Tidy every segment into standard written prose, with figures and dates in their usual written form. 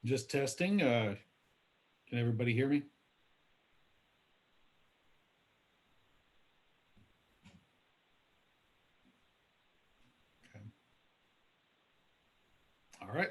Just testing. Can everybody hear me? Okay. All right.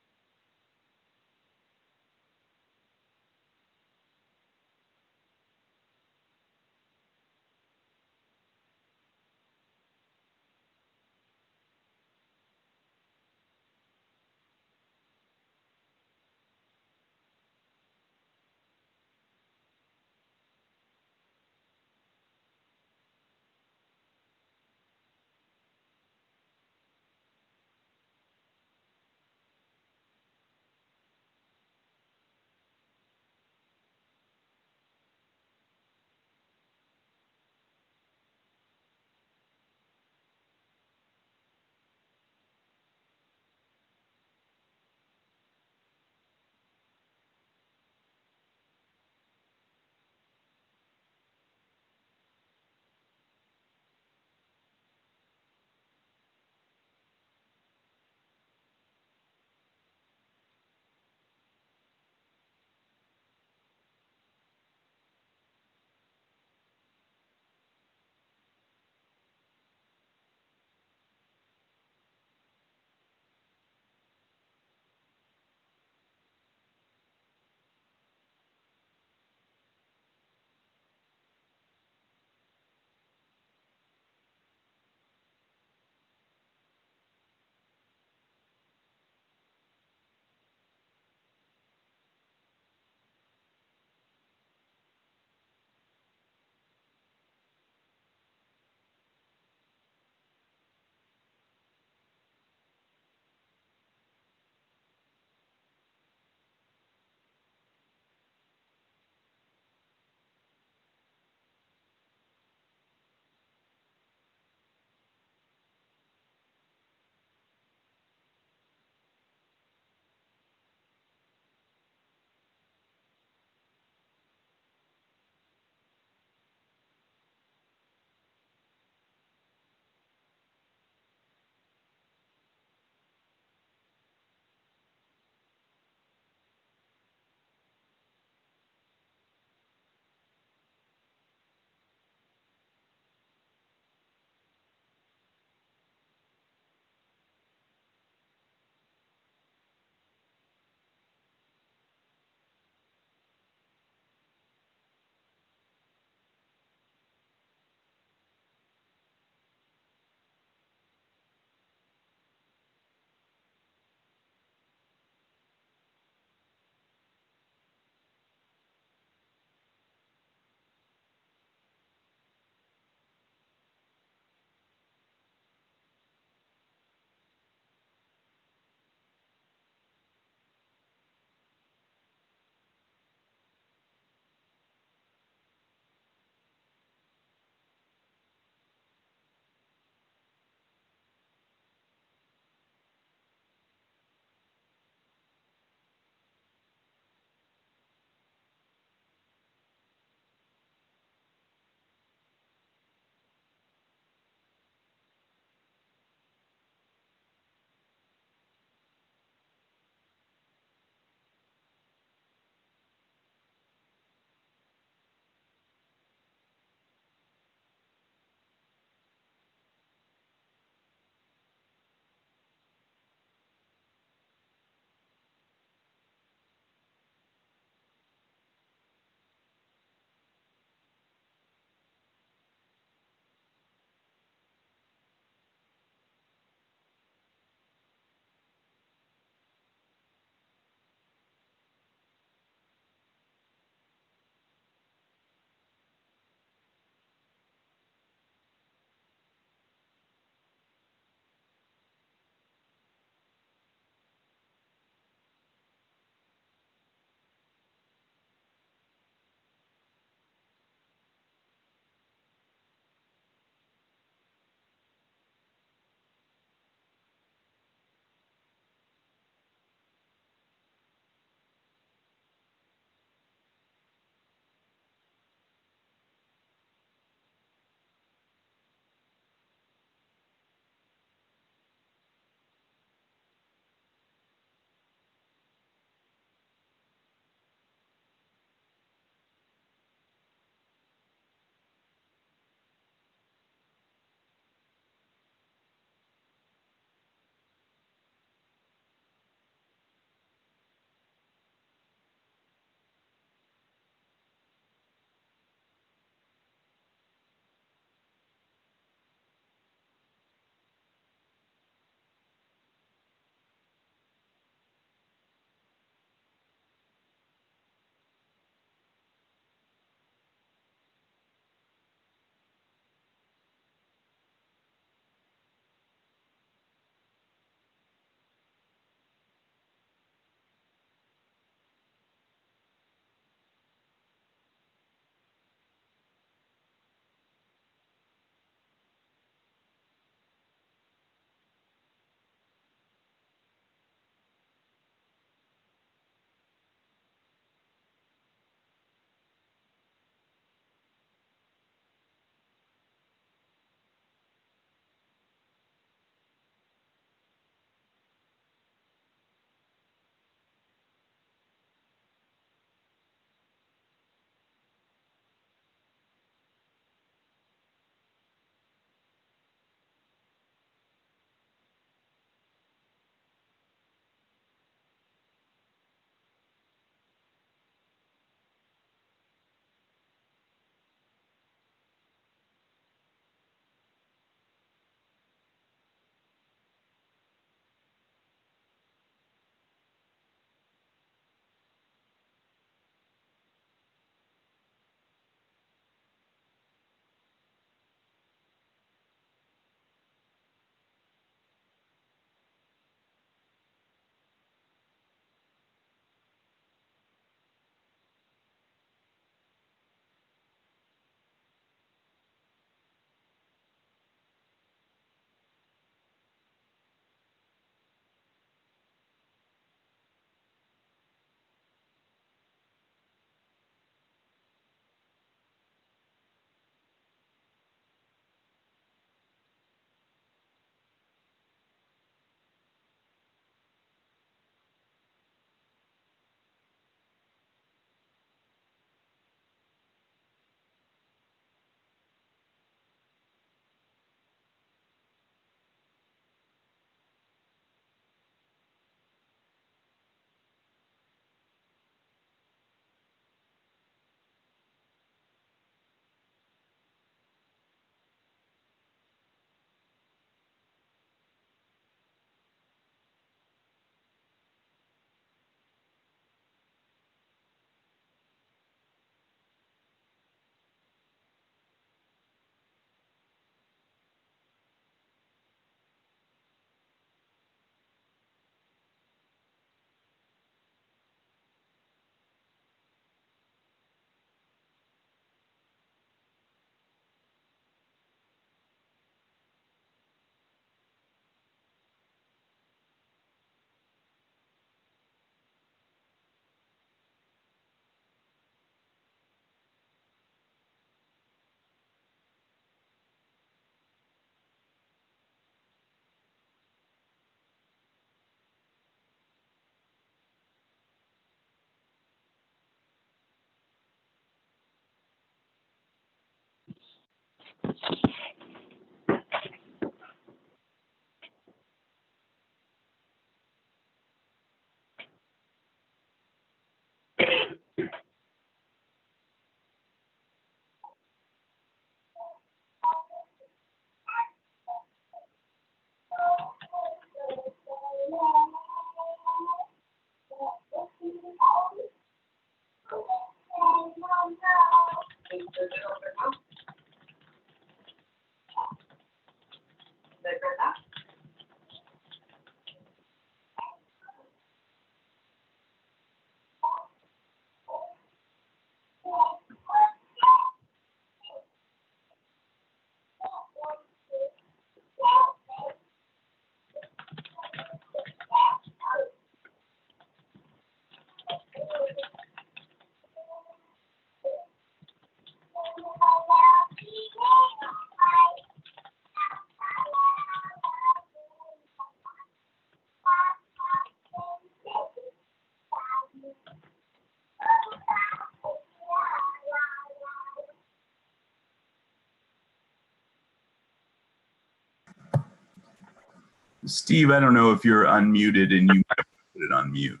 Steve, I don't know if you're unmuted and you might put it on mute.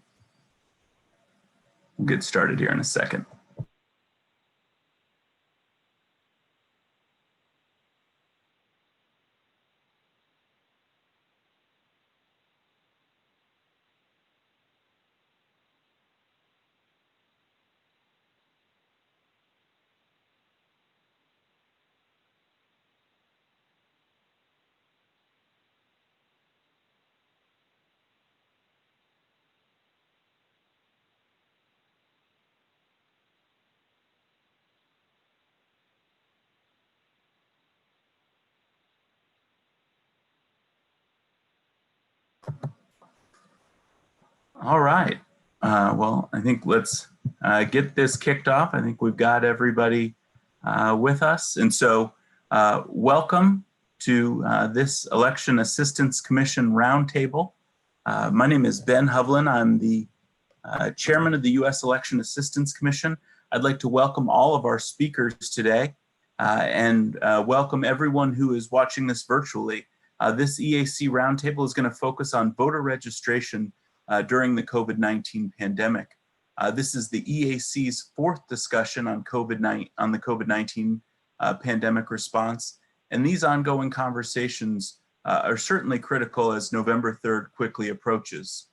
We'll get started here in a second. All right. Well, I think let's get this kicked off. I think we've got everybody with us. And so welcome to this Election Assistance Commission Roundtable. My name is Ben Hovland. I'm the chairman of the U.S. Election Assistance Commission. I'd like to welcome all of our speakers today and welcome everyone who is watching this virtually. This EAC Roundtable is going to focus on voter registration during the COVID-19 pandemic. This is the EAC's fourth discussion on the COVID-19 pandemic response, and these ongoing conversations are certainly critical as November 3rd quickly approaches.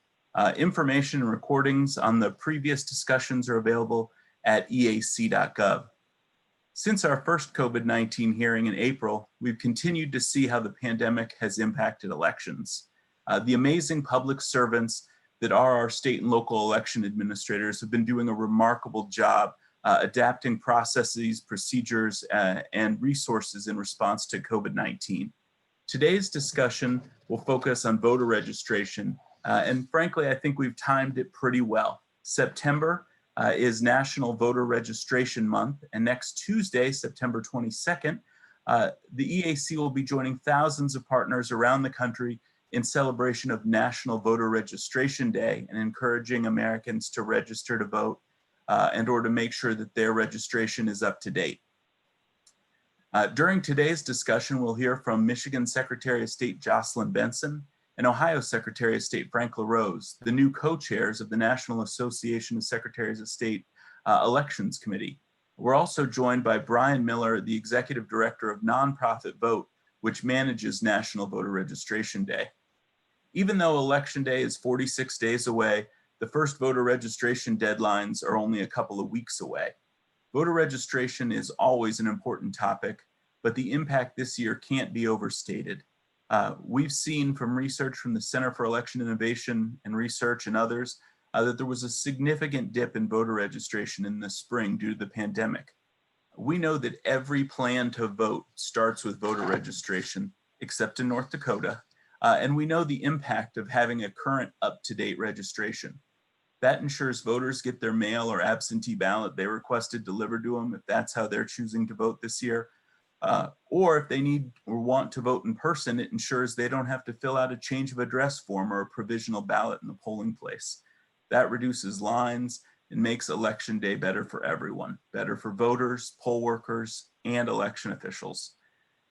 Information and recordings on the previous discussions are available at eac.gov. Since our first COVID-19 hearing in April, we've continued to see how the pandemic has impacted elections. The amazing public servants that are our state and local election administrators have been doing a remarkable job adapting processes, procedures, and resources in response to COVID-19. Today's discussion will focus on voter registration, and frankly, I think we've timed it pretty well. September is National Voter Registration Month, and next Tuesday, September 22nd, the EAC will be joining thousands of partners around the country in celebration of National Voter Registration Day and encouraging Americans to register to vote and or to make sure that their registration is up to date. During today's discussion, we'll hear from Michigan Secretary of State Jocelyn Benson and Ohio Secretary of State Frank LaRose, the new co-chairs of the National Association of Secretaries of State Elections Committee. We're also joined by Brian Miller, the Executive Director of Nonprofit Vote, which manages National Voter Registration Day. Even though Election Day is 46 days away, the first voter registration deadlines are only a couple of weeks away. Voter registration is always an important topic, but the impact this year can't be overstated. We've seen from research from the Center for Election Innovation and Research and others that there was a significant dip in voter registration in the spring due to the pandemic. We know that every plan to vote starts with voter registration, except in North Dakota, and we know the impact of having a current up-to-date registration. That ensures voters get their mail or absentee ballot they requested delivered to them if that's how they're choosing to vote this year. Or if they need or want to vote in person, it ensures they don't have to fill out a change of address form or a provisional ballot in the polling place. That reduces lines and makes Election Day better for everyone, better for voters, poll workers, and election officials.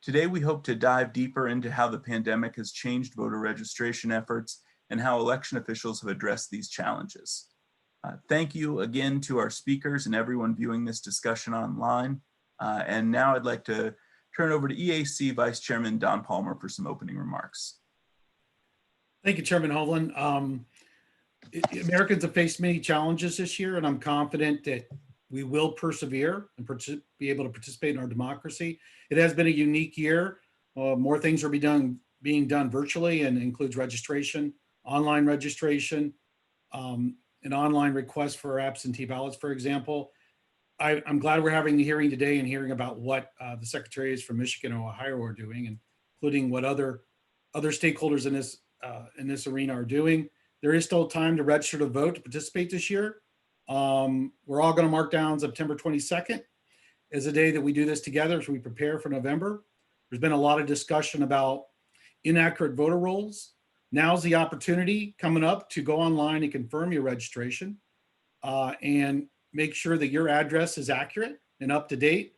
Today, we hope to dive deeper into how the pandemic has changed voter registration efforts and how election officials have addressed these challenges. Thank you again to our speakers and everyone viewing this discussion online. And now I'd like to turn it over to EAC Vice Chairman Don Palmer for some opening remarks. Thank you, Chairman Hovland. Americans have faced many challenges this year, and I'm confident that we will persevere and be able to participate in our democracy. It has been a unique year. More things are being done virtually, and includes registration, online registration, an online request for absentee ballots, for example. I'm glad we're having the hearing today and hearing about what the secretaries from Michigan and Ohio are doing, including what other stakeholders in this arena are doing. There is still time to register to vote to participate this year. We're all going to mark down September 22nd as a day that we do this together as we prepare for November. There's been a lot of discussion about inaccurate voter rolls. Now's the opportunity coming up to go online and confirm your registration and make sure that your address is accurate and up to date.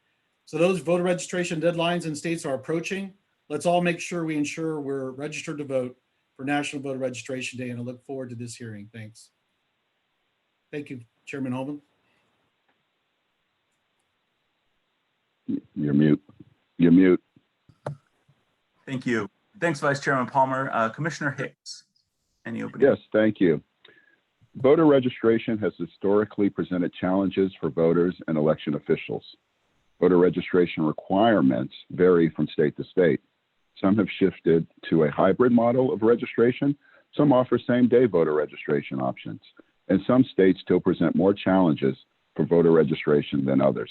So those voter registration deadlines in states are approaching. Let's all make sure we ensure we're registered to vote for National Voter Registration Day, and I look forward to this hearing. Thanks. Thank you, Chairman Holman. You're mute. You're mute. Thank you. Thanks, Vice Chairman Palmer. Commissioner Hicks, any opening? Yes, thank you. Voter registration has historically presented challenges for voters and election officials. Voter registration requirements vary from state to state. Some have shifted to a hybrid model of registration. Some offer same-day voter registration options. And some states still present more challenges for voter registration than others.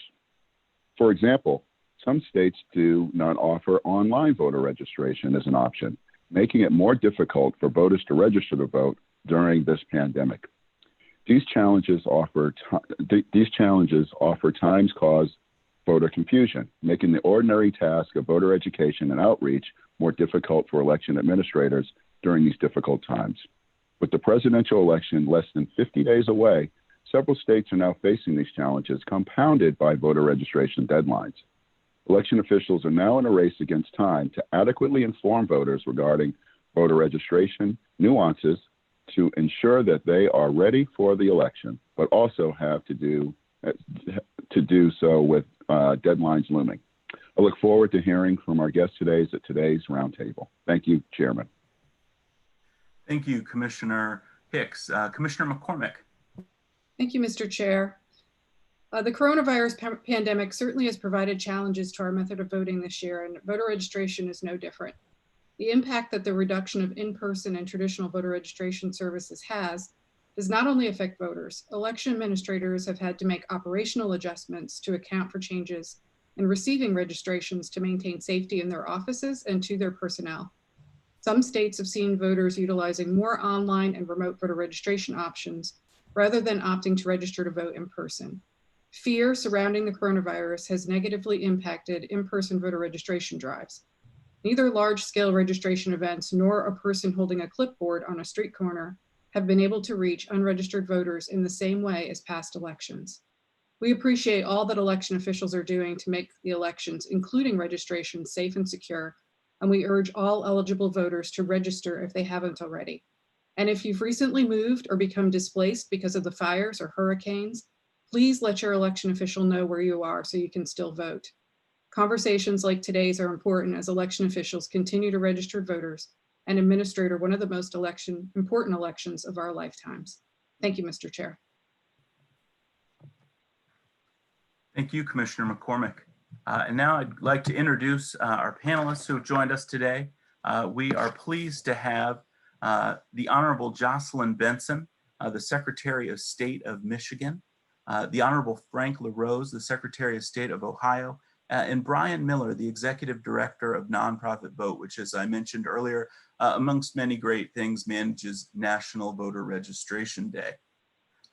For example, some states do not offer online voter registration as an option, making it more difficult for voters to register to vote during this pandemic. These challenges times cause voter confusion, making the ordinary task of voter education and outreach more difficult for election administrators during these difficult times. With the presidential election less than 50 days away, several states are now facing these challenges, compounded by voter registration deadlines. Election officials are now in a race against time to adequately inform voters regarding voter registration nuances to ensure that they are ready for the election, but also have to do so with deadlines looming. I look forward to hearing from our guests today at today's roundtable. Thank you, Chairman. Thank you, Commissioner Hicks. Commissioner McCormick. Thank you, Mr. Chair. The coronavirus pandemic certainly has provided challenges to our method of voting this year, and voter registration is no different. The impact that the reduction of in-person and traditional voter registration services has does not only affect voters. Election administrators have had to make operational adjustments to account for changes in receiving registrations to maintain safety in their offices and to their personnel. Some states have seen voters utilizing more online and remote voter registration options rather than opting to register to vote in person. Fear surrounding the coronavirus has negatively impacted in-person voter registration drives. Neither large-scale registration events nor a person holding a clipboard on a street corner have been able to reach unregistered voters in the same way as past elections. We appreciate all that election officials are doing to make the elections, including registration, safe and secure, and we urge all eligible voters to register if they haven't already. And if you've recently moved or become displaced because of the fires or hurricanes, please let your election official know where you are so you can still vote. Conversations like today's are important as election officials continue to register voters and administer one of the most important elections of our lifetimes. Thank you, Mr. Chair. Thank you, Commissioner McCormick. And now I'd like to introduce our panelists who have joined us today. We are pleased to have the Honorable Jocelyn Benson, the Secretary of State of Michigan, the Honorable Frank LaRose, the Secretary of State of Ohio, and Brian Miller, the Executive Director of Nonprofit Vote, which, as I mentioned earlier, amongst many great things, manages National Voter Registration Day.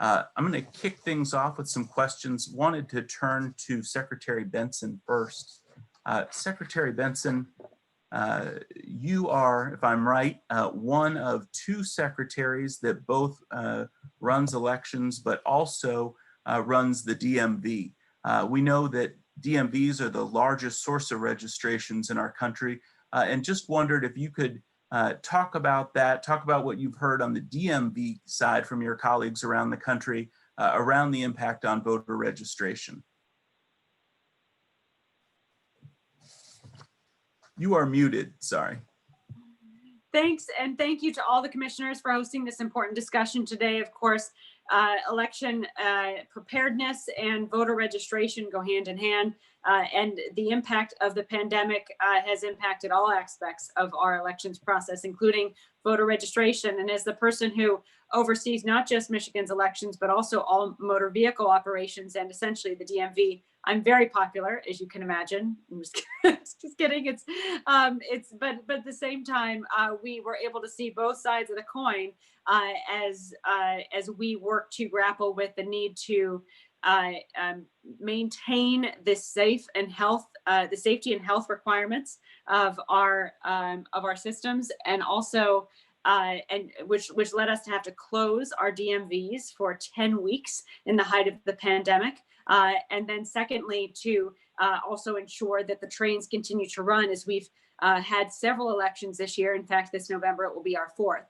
I'm going to kick things off with some questions. Wanted to turn to Secretary Benson first. Secretary Benson, you are, if I'm right, one of two secretaries that both runs elections, but also runs the DMV. We know that DMVs are the largest source of registrations in our country, and just wondered if you could talk about that, talk about what you've heard on the DMV side from your colleagues around the country around the impact on voter registration. You are muted, sorry. Thanks, and thank you to all the commissioners for hosting this important discussion today. Of course, election preparedness and voter registration go hand in hand, and the impact of the pandemic has impacted all aspects of our elections process, including voter registration. And as the person who oversees not just Michigan's elections, but also all motor vehicle operations and essentially the DMV, I'm very popular, as you can imagine. I'm just kidding. But at the same time, we were able to see both sides of the coin as we work to grapple with the need to maintain the safety and health requirements of our systems, and also which led us to have to close our DMVs for 10 weeks in the height of the pandemic. And then secondly, to also ensure that the trains continue to run, as we've had several elections this year. In fact, this November, it will be our fourth.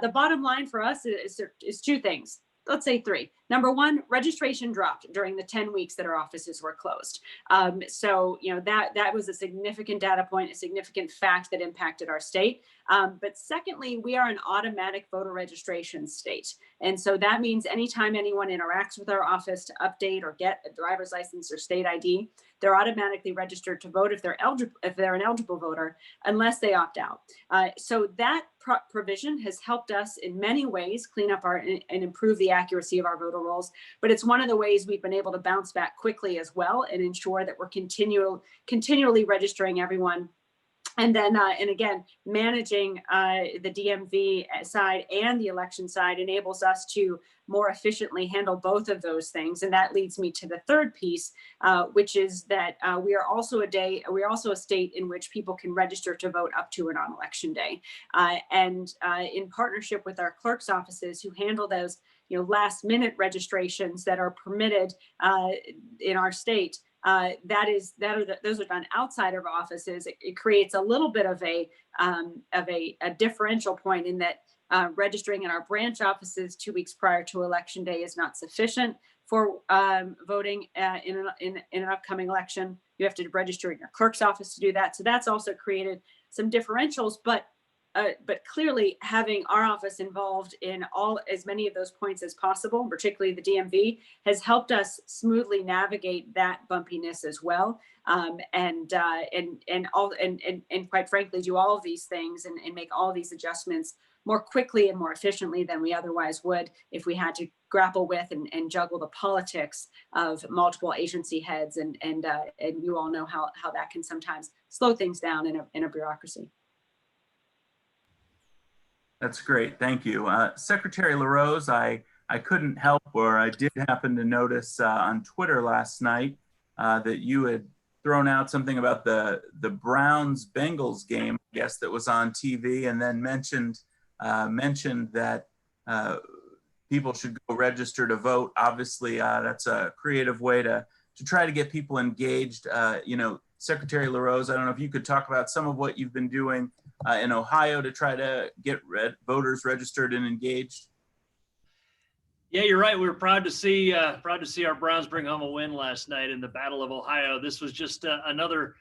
The bottom line for us is two things. Let's say three. Number one, registration dropped during the 10 weeks that our offices were closed. So, that was a significant data point, a significant fact that impacted our state. But secondly, we are an automatic voter registration state. And so that means anytime anyone interacts with our office to update or get a driver's license or state ID, they're automatically registered to vote if they're an eligible voter, unless they opt out. So that provision has helped us in many ways clean up and improve the accuracy of our voter rolls. But it's one of the ways we've been able to bounce back quickly as well and ensure that we're continually registering everyone. And then, and again, managing the DMV side and the election side enables us to more efficiently handle both of those things. And that leads me to the third piece, which is that we are also a state in which people can register to vote up to and on election day. And in partnership with our clerk's offices who handle those last minute registrations that are permitted in our state, those are done outside of our offices. It creates a little bit of a differential point in that registering in our branch offices 2 weeks prior to election day is not sufficient for voting in an upcoming election. You have to register in your clerk's office to do that. So that's also created some differentials, but clearly having our office involved in as many of those points as possible, particularly the DMV, has helped us smoothly navigate that bumpiness as well. And quite frankly, do all of these things and make all of these adjustments more quickly and more efficiently than we otherwise would if we had to grapple with and juggle the politics of multiple agency heads. And you all know how that can sometimes slow things down in a bureaucracy. That's great, thank you. Secretary LaRose, I couldn't help, or I did happen to notice on Twitter last night that you had thrown out something about the Browns-Bengals game, I guess, that was on TV, and then mentioned that people should go register to vote. Obviously, that's a creative way to try to get people engaged. Secretary LaRose, I don't know if you could talk about some of what you've been doing in Ohio to try to get voters registered and engaged. Yeah, you're right. We were proud to see our Browns bring home a win last night in the Battle of Ohio. This was just another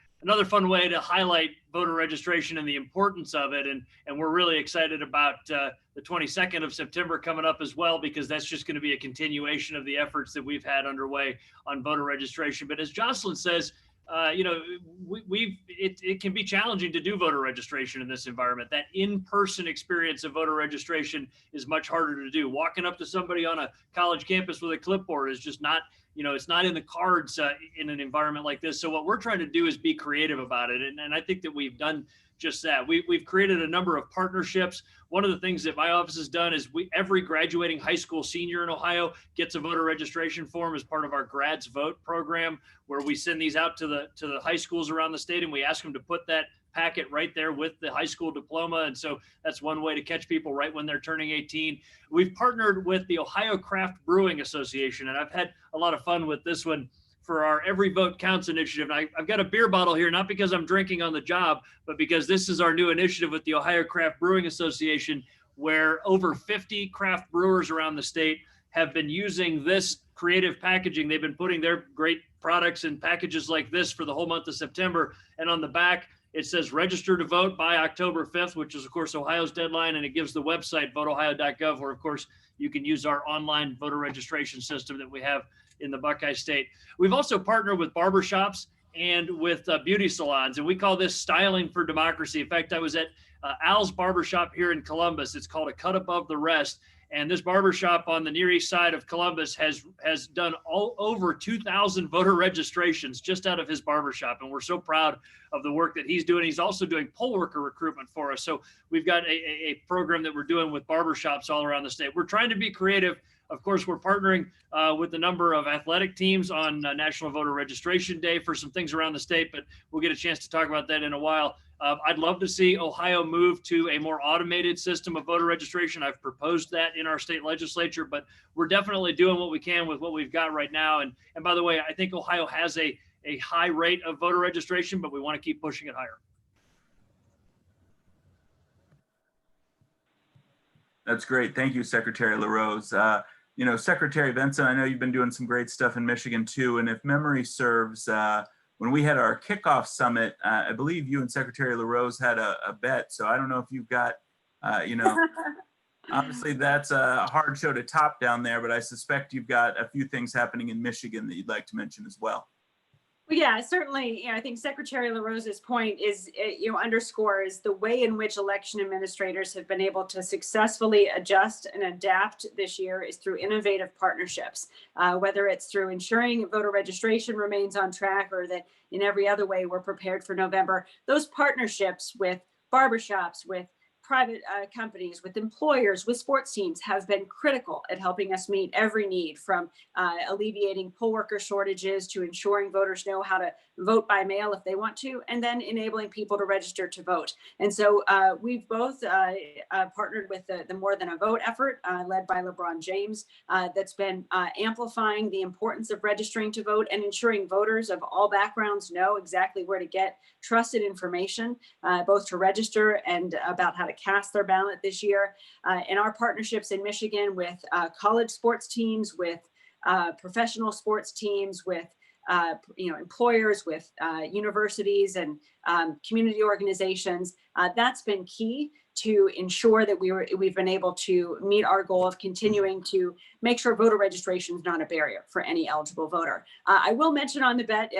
fun way to highlight voter registration and the importance of it. And we're really excited about the 22nd of September coming up as well, because that's just going to be a continuation of the efforts that we've had underway on voter registration. But as Jocelyn says, it can be challenging to do voter registration in this environment. That in-person experience of voter registration is much harder to do. Walking up to somebody on a college campus with a clipboard is just not, it's not in the cards in an environment like this. So what we're trying to do is be creative about it. And I think that we've done just that. We've created a number of partnerships. One of the things that my office has done is every graduating high school senior in Ohio gets a voter registration form as part of our Grads Vote program, where we send these out to the high schools around the state, and we ask them to put that packet right there with the high school diploma. And so that's one way to catch people right when they're turning 18. We've partnered with the Ohio Craft Brewing Association, and I've had a lot of fun with this one. for our Every Vote Counts initiative. And I've got a beer bottle here, not because I'm drinking on the job, but because this is our new initiative with the Ohio Craft Brewing Association, where over 50 craft brewers around the state have been using this creative packaging. They've been putting their great products in packages like this for the whole month of September. And on the back, it says register to vote by October 5th, which is, of course, Ohio's deadline. And it gives the website voteohio.gov, where, of course, you can use our online voter registration system that we have in the Buckeye State. We've also partnered with barbershops and with beauty salons, and we call this styling for democracy. In fact, I was at Al's Barbershop here in Columbus. It's called A Cut Above the Rest. And this barbershop on the Near East Side of Columbus has done over 2,000 voter registrations just out of his barbershop. And we're so proud of the work that he's doing. He's also doing poll worker recruitment for us. So we've got a program that we're doing with barbershops all around the state. We're trying to be creative. Of course, we're partnering with a number of athletic teams on National Voter Registration Day for some things around the state, but we'll get a chance to talk about that in a while. I'd love to see Ohio move to a more automated system of voter registration. I've proposed that in our state legislature, but we're definitely doing what we can with what we've got right now. And by the way, I think Ohio has a high rate of voter registration, but we want to keep pushing it higher. That's great. Thank you, Secretary LaRose. Secretary Benson, I know you've been doing some great stuff in Michigan too. And if memory serves, when we had our kickoff summit, I believe you and Secretary LaRose had a bet. So I don't know if you've got, obviously that's a hard show to top down there, but I suspect you've got a few things happening in Michigan that you'd like to mention as well. Well, yeah, certainly. I think Secretary LaRose's point is, underscores the way in which election administrators have been able to successfully adjust and adapt this year is through innovative partnerships, whether it's through ensuring voter registration remains on track or that in every other way we're prepared for November. Those partnerships with barbershops, with private companies, with employers, with sports teams have been critical at helping us meet every need, from alleviating poll worker shortages to ensuring voters know how to vote by mail if they want to, and then enabling people to register to vote. And so we've both partnered with the More Than a Vote effort led by LeBron James that's been amplifying the importance of registering to vote and ensuring voters of all backgrounds know exactly where to get trusted information, both to register and about how to cast their ballot this year. And our partnerships in Michigan with college sports teams, with professional sports teams, with employers, with universities and community organizations, that's been key to ensure that we've been able to meet our goal of continuing to make sure voter registration is not a barrier for any eligible voter. I will mention on the bet,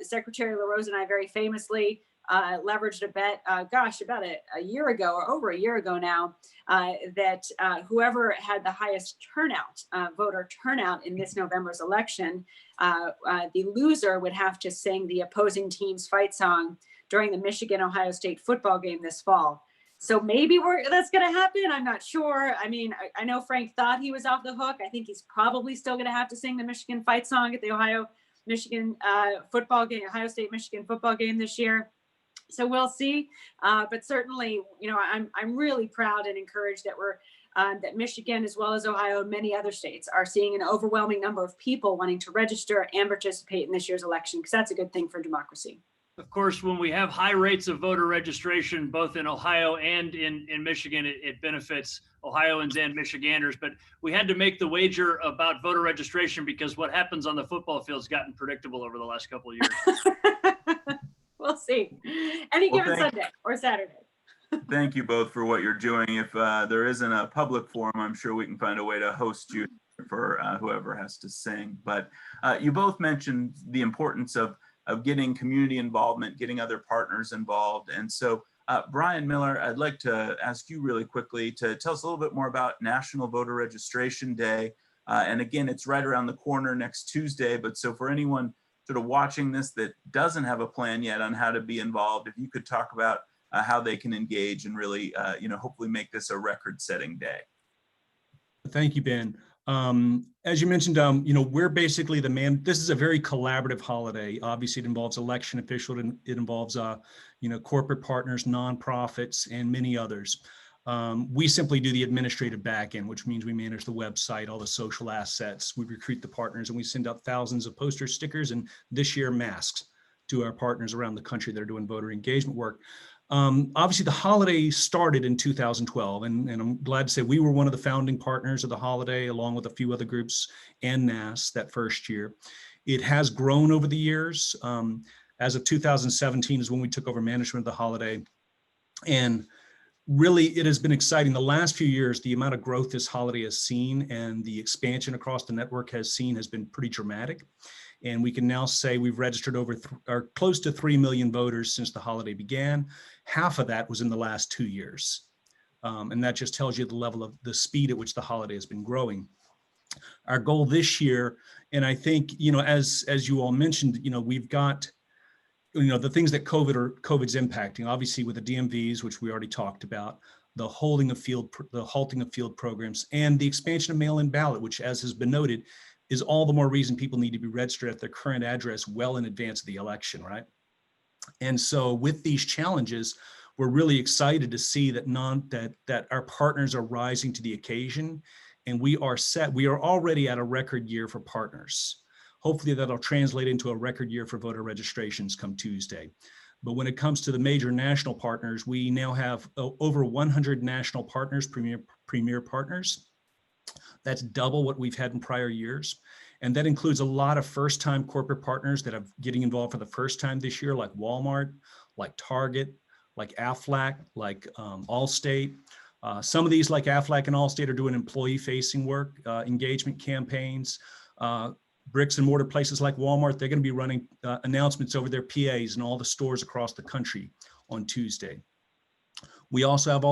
Secretary LaRose and I very famously leveraged a bet, about a year ago or over a year ago now, that whoever had the highest voter turnout in this November's election, the loser would have to sing the opposing team's fight song during the Michigan-Ohio State football game this fall. So maybe that's going to happen. I'm not sure. I mean, I know Frank thought he was off the hook. I think he's probably still going to have to sing the Michigan fight song at the Ohio State Michigan football game this year. So we'll see, but certainly, I'm really proud and encouraged that that Michigan, as well as Ohio and many other states, are seeing an overwhelming number of people wanting to register and participate in this year's election, because that's a good thing for democracy. Of course, when we have high rates of voter registration, both in Ohio and in Michigan, it benefits Ohioans and Michiganders. But we had to make the wager about voter registration because what happens on the football field has gotten predictable over the last couple of years. We'll see. Any given Sunday or Saturday. Thank you both for what you're doing. If there isn't a public forum, I'm sure we can find a way to host you for whoever has to sing. But you both mentioned the importance of getting community involvement, getting other partners involved. And so, Brian Miller, I'd like to ask you really quickly to tell us a little bit more about National Voter Registration Day. And again, it's right around the corner next Tuesday. But so for anyone sort of watching this that doesn't have a plan yet on how to be involved, if you could talk about how they can engage and really, hopefully make this a record-setting day. Thank you, Ben. As you mentioned, we're basically this is a very collaborative holiday. Obviously, it involves election officials, it involves, corporate partners, nonprofits, and many others. We simply do the administrative backend, which means we manage the website, all the social assets, we recruit the partners, and we send out thousands of posters, stickers, and this year masks to our partners around the country that are doing voter engagement work. Obviously, the holiday started in 2012, and I'm glad to say we were one of the founding partners of the holiday, along with a few other groups and NAS that first year. It has grown over the years. As of 2017 is when we took over management of the holiday. And really, it has been exciting. The last few years, the amount of growth this holiday has seen and the expansion across the network has been pretty dramatic. And we can now say we've registered over or close to 3 million voters since the holiday began. Half of that was in the last 2 years. And that just tells you the level of the speed at which the holiday has been growing. Our goal this year, and I think, as you all mentioned, we've got, the things that COVID's impacting, obviously with the DMVs, which we already talked about, the halting of field programs, and the expansion of mail-in ballot, which, as has been noted, is all the more reason people need to be registered at their current address well in advance of the election, right? And so with these challenges, we're really excited to see that our partners are rising to the occasion, and we are already at a record year for partners. Hopefully that'll translate into a record year for voter registrations come Tuesday. But when it comes to the major national partners, we now have over 100 national partners, premier partners. That's double what we've had in prior years. And that includes a lot of first-time corporate partners that are getting involved for the first time this year, like Walmart, like Target, like Aflac, like Allstate. Some of these, like Aflac and Allstate, are doing employee-facing work, engagement campaigns. Bricks and mortar places like Walmart, they're going to be running announcements over their PAs in all the stores across the country on Tuesday. We also have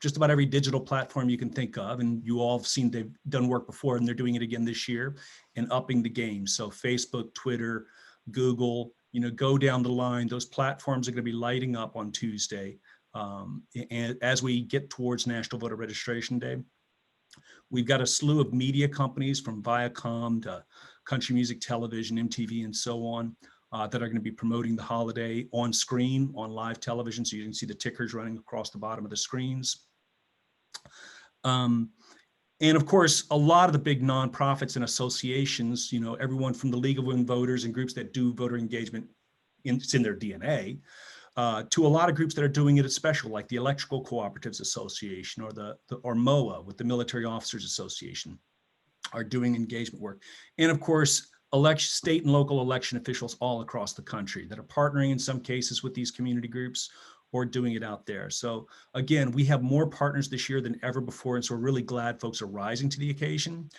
just about every digital platform you can think of, and you all have seen they've done work before, and they're doing it again this year and upping the game. So Facebook, Twitter, Google, go down the line. Those platforms are going to be lighting up on Tuesday, and as we get towards National Voter Registration Day. We've got a slew of media companies from Viacom to Country Music Television, MTV, and so on, that are going to be promoting the holiday on screen, on live television, so you can see the tickers running across the bottom of the screens. And of course, a lot of the big nonprofits and associations, everyone from the League of Women Voters and groups that do voter engagement, it's in their DNA, to a lot of groups that are doing it at special, like the Electrical Cooperatives Association or MOA with the Military Officers Association, are doing engagement work. And of course, state and local election officials all across the country that are partnering in some cases with these community groups or doing it out there. So again, we have more partners this year than ever before, and so we're really glad folks are rising to the occasion.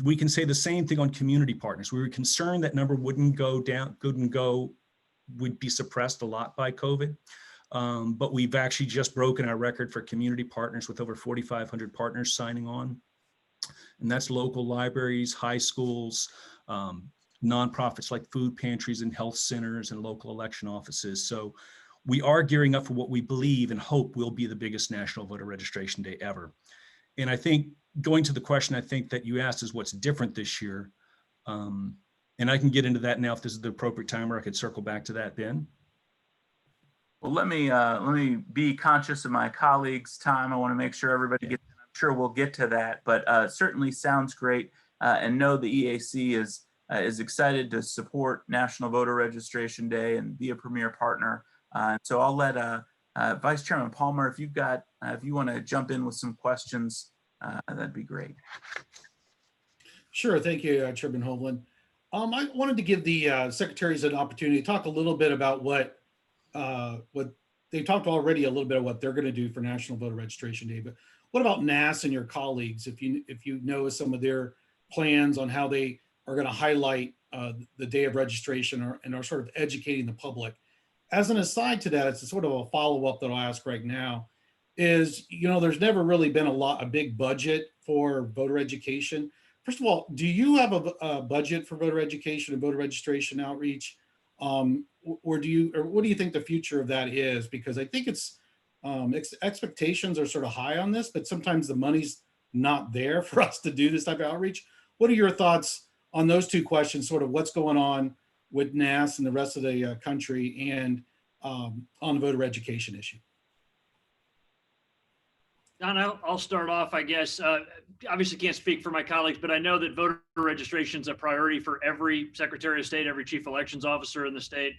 We can say the same thing on community partners. We were concerned that number would be suppressed a lot by COVID. But we've actually just broken our record for community partners with over 4,500 partners signing on. And that's local libraries, high schools, nonprofits like food pantries and health centers and local election offices. So we are gearing up for what we believe and hope will be the biggest National Voter Registration Day ever. And I think going to the question I think that you asked is what's different this year. And I can get into that now if this is the appropriate time, or I could circle back to that, Ben. Well, let me be conscious of my colleagues' time. I want to make sure everybody gets. I'm sure we'll get to that, but certainly sounds great. And know the EAC is excited to support National Voter Registration Day and be a premier partner. So I'll let Vice Chairman Palmer, if you want to jump in with some questions, that'd be great. Sure, thank you, Chairman Hovland. I wanted to give the secretaries an opportunity to talk a little bit about what they talked already a little bit of what they're going to do for National Voter Registration Day. But what about NAS and your colleagues? If you know some of their plans on how they are going to highlight the day of registration and are sort of educating the public. As an aside to that, it's a sort of a follow-up that I'll ask right now. Is there's never really been a big budget for voter education. First of all, do you have a budget for voter education and voter registration outreach, or what do you think the future of that is? Because I think it's expectations are sort of high on this, but sometimes the money's not there for us to do this type of outreach. What are your thoughts on those two questions? Sort of what's going on with NAS and the rest of the country, and on the voter education issue? Don, I'll start off, I guess. Obviously can't speak for my colleagues, but I know that voter registration is a priority for every Secretary of State, every Chief Elections Officer in the state.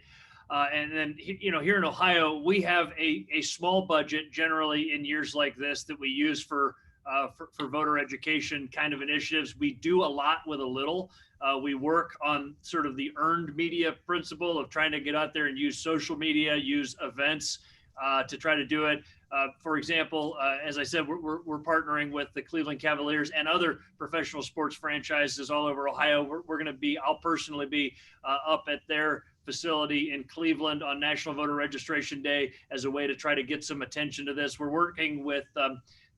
And then, here in Ohio, we have a small budget generally in years like this that we use for voter education kind of initiatives. We do a lot with a little. We work on sort of the earned media principle of trying to get out there and use social media, use events to try to do it. For example, as I said, we're partnering with the Cleveland Cavaliers and other professional sports franchises all over Ohio. I'll personally be up at their facility in Cleveland on National Voter Registration Day as a way to try to get some attention to this. We're working with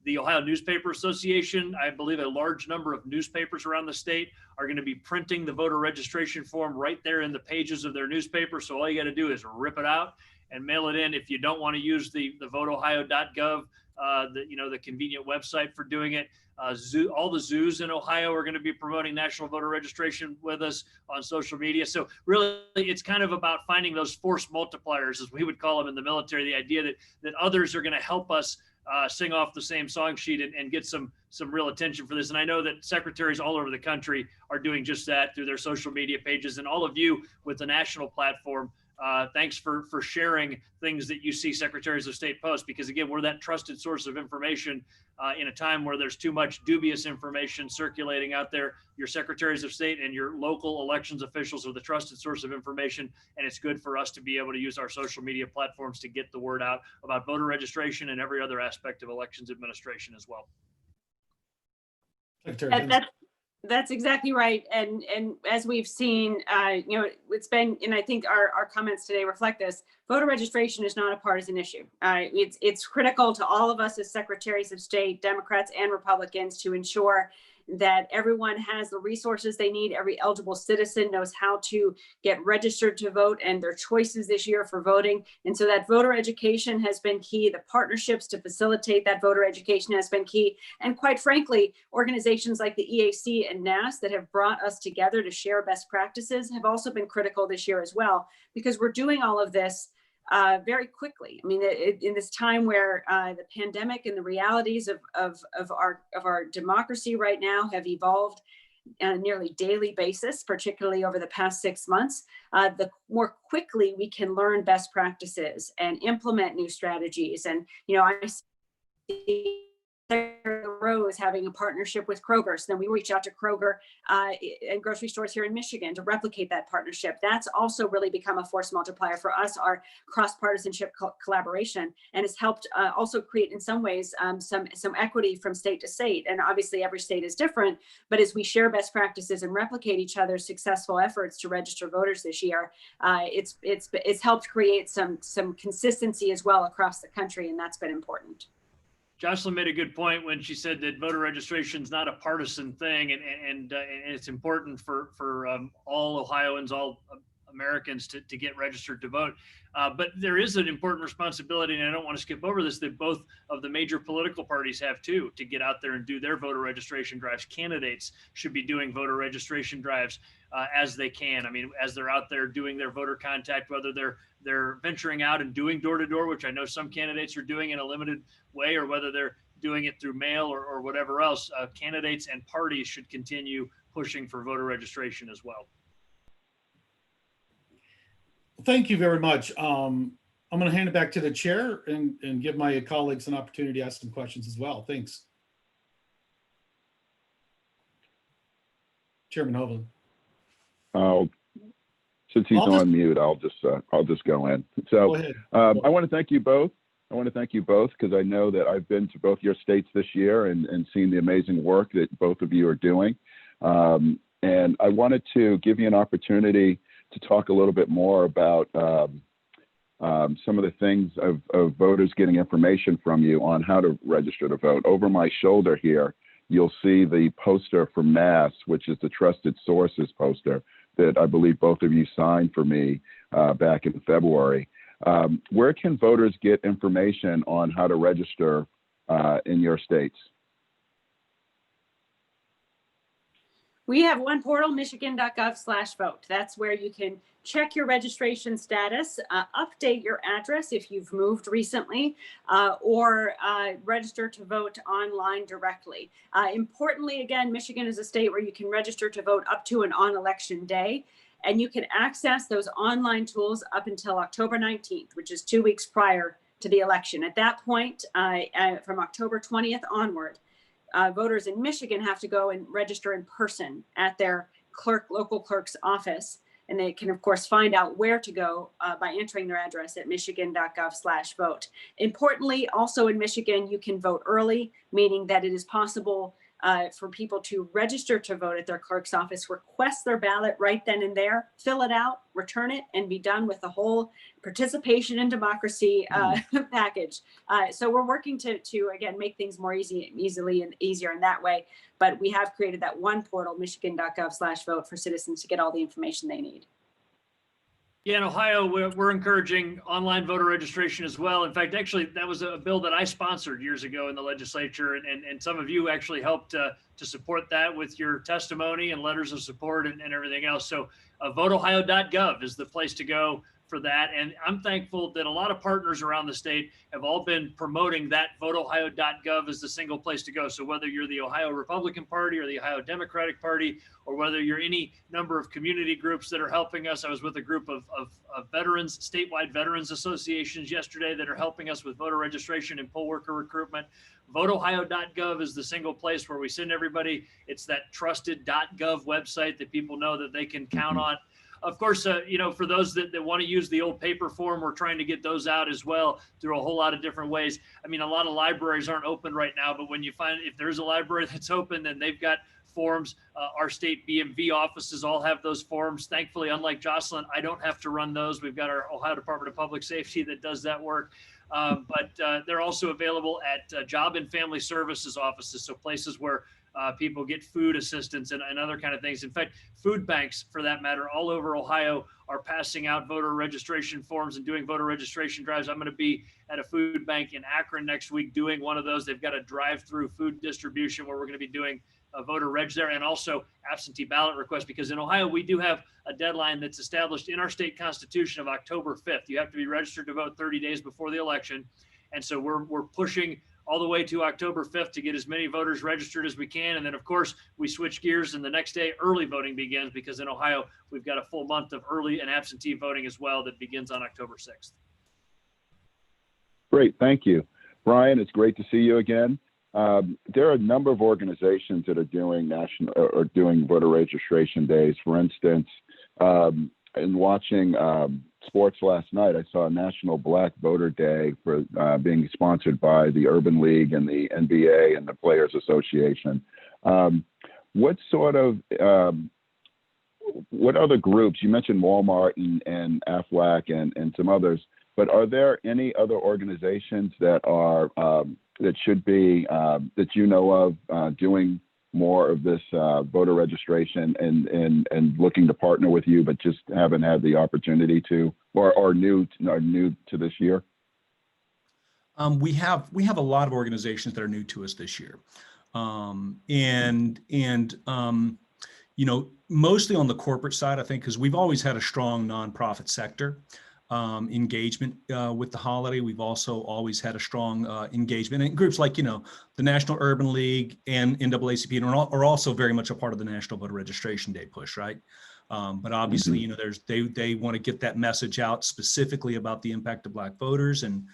the Ohio Newspaper Association. I believe a large number of newspapers around the state are going to be printing the voter registration form right there in the pages of their newspaper. So all you got to do is rip it out and mail it in. If you don't want to use the voteohio.gov, the convenient website for doing it, all the zoos in Ohio are going to be promoting national voter registration with us on social media. So really, it's kind of about finding those force multipliers, as we would call them in the military, the idea that others are going to help us sing off the same song sheet and get some real attention for this. And I know that secretaries all over the country are doing just that through their social media pages. And all of you with the national platform, thanks for sharing things that you see secretaries of state post, because again, we're that trusted source of information in a time where there's too much dubious information circulating out there. Your secretaries of state and your local elections officials are the trusted source of information, and it's good for us to be able to use our social media platforms to get the word out about voter registration and every other aspect of elections administration as well. That's exactly right. And as we've seen, it's been, and I think our comments today reflect this, voter registration is not a partisan issue. It's critical to all of us as secretaries of state, Democrats and Republicans, to ensure that everyone has the resources they need. Every eligible citizen knows how to get registered to vote and their choices this year for voting. And so that voter education has been key. The partnerships to facilitate that voter education has been key. And quite frankly, organizations like the EAC and NAS that have brought us together to share best practices have also been critical this year as well, because we're doing all of this very quickly. I mean, in this time where the pandemic and the realities of our democracy right now have evolved on a nearly daily basis, particularly over the past 6 months, the more quickly we can learn best practices and implement new strategies. And, I see Rose having a partnership with Kroger. So then we reach out to Kroger and grocery stores here in Michigan to replicate that partnership. That's also really become a force multiplier for us, our cross-partisanship collaboration, and has helped also create in some ways some equity from state to state. And obviously every state is different, but as we share best practices and replicate each other's successful efforts to register voters this year, it's helped create some consistency as well across the country, and that's been important. Jocelyn made a good point when she said that voter registration is not a partisan thing, and it's important for all Ohioans, all Americans to get registered to vote. But there is an important responsibility, and I don't want to skip over this, that both of the major political parties have too, to get out there and do their voter registration drives. Candidates should be doing voter registration drives as they can. I mean, as they're out there doing their voter contact, whether they're venturing out and doing door-to-door, which I know some candidates are doing in a limited way, or whether they're doing it through mail or whatever else, candidates and parties should continue pushing for voter registration as well. Thank you very much. I'm going to hand it back to the chair and give my colleagues an opportunity to ask some questions as well. Thanks. Chairman Hovland. Since he's on mute, I'll just go in. So go ahead. I want to thank you both. Because I know that I've been to both your states this year and seen the amazing work that both of you are doing. And I wanted to give you an opportunity to talk a little bit more about some of the things of voters getting information from you on how to register to vote. Over my shoulder here, you'll see the poster from NAS, which is the Trusted Sources poster that I believe both of you signed for me back in February. Where can voters get information on how to register in your states? We have one portal, michigan.gov/vote. That's where you can check your registration status, update your address if you've moved recently, or register to vote online directly. Importantly, again, Michigan is a state where you can register to vote up to and on election day, and you can access those online tools up until October 19th, which is 2 weeks prior to the election. At that point, from October 20th onward, voters in Michigan have to go and register in person at their local clerk's office. And they can, of course, find out where to go by entering their address at michigan.gov/vote. Importantly, also in Michigan, you can vote early, meaning that it is possible for people to register to vote at their clerk's office, request their ballot right then and there, fill it out, return it, and be done with the whole participation in democracy package. So we're working to again, make things more easily and easier in that way. But we have created that one portal, michigan.gov/vote, for citizens to get all the information they need. Yeah, in Ohio, we're encouraging online voter registration as well. In fact, actually, that was a bill that I sponsored years ago in the legislature, and some of you actually helped to support that with your testimony and letters of support and everything else. So voteohio.gov is the place to go for that. And I'm thankful that a lot of partners around the state have all been promoting that voteohio.gov as the single place to go. So whether you're the Ohio Republican Party or the Ohio Democratic Party, or whether you're any number of community groups that are helping us. I was with a group of veterans, statewide veterans associations yesterday that are helping us with voter registration and poll worker recruitment. Voteohio.gov is the single place where we send everybody. It's that trusted.gov website that people know that they can count on. Of course, for those that want to use the old paper form, we're trying to get those out as well through a whole lot of different ways. I mean, a lot of libraries aren't open right now, but when you find, if there's a library that's open, then they've got forms. Our state BMV offices all have those forms. Thankfully, unlike Jocelyn, I don't have to run those. We've got our Ohio Department of Public Safety that does that work. But they're also available at Job and Family Services offices, so places where people get food assistance and other kind of things. In fact, food banks, for that matter, all over Ohio are passing out voter registration forms and doing voter registration drives. I'm going to be at a food bank in Akron next week doing one of those. They've got a drive-through food distribution where we're going to be doing a voter reg there, and also absentee ballot requests, because in Ohio, we do have a deadline that's established in our state constitution of October 5th. You have to be registered to vote 30 days before the election. And so we're pushing all the way to October 5th to get as many voters registered as we can. And then, of course, we switch gears, and the next day early voting begins, because in Ohio, we've got a full month of early and absentee voting as well that begins on October 6th. Great, thank you. Brian, it's great to see you again. There are a number of organizations that are doing doing voter registration days. For instance, in watching sports last night, I saw a National Black Voter Day for being sponsored by the Urban League and the NBA and the Players Association. What sort of what other groups? You mentioned Walmart and AFLAC and some others, but are there any other organizations that are that should be that you know of doing more of this voter registration and looking to partner with you, but just haven't had the opportunity to, or are new to this year? We have a lot of organizations that are new to us this year, mostly on the corporate side, I think, because we've always had a strong nonprofit sector engagement with the holiday. We've also always had a strong engagement in groups like, the National Urban League and NAACP are also very much a part of the National Voter Registration Day push, right? But obviously, they want to get that message out specifically about the impact of Black voters, and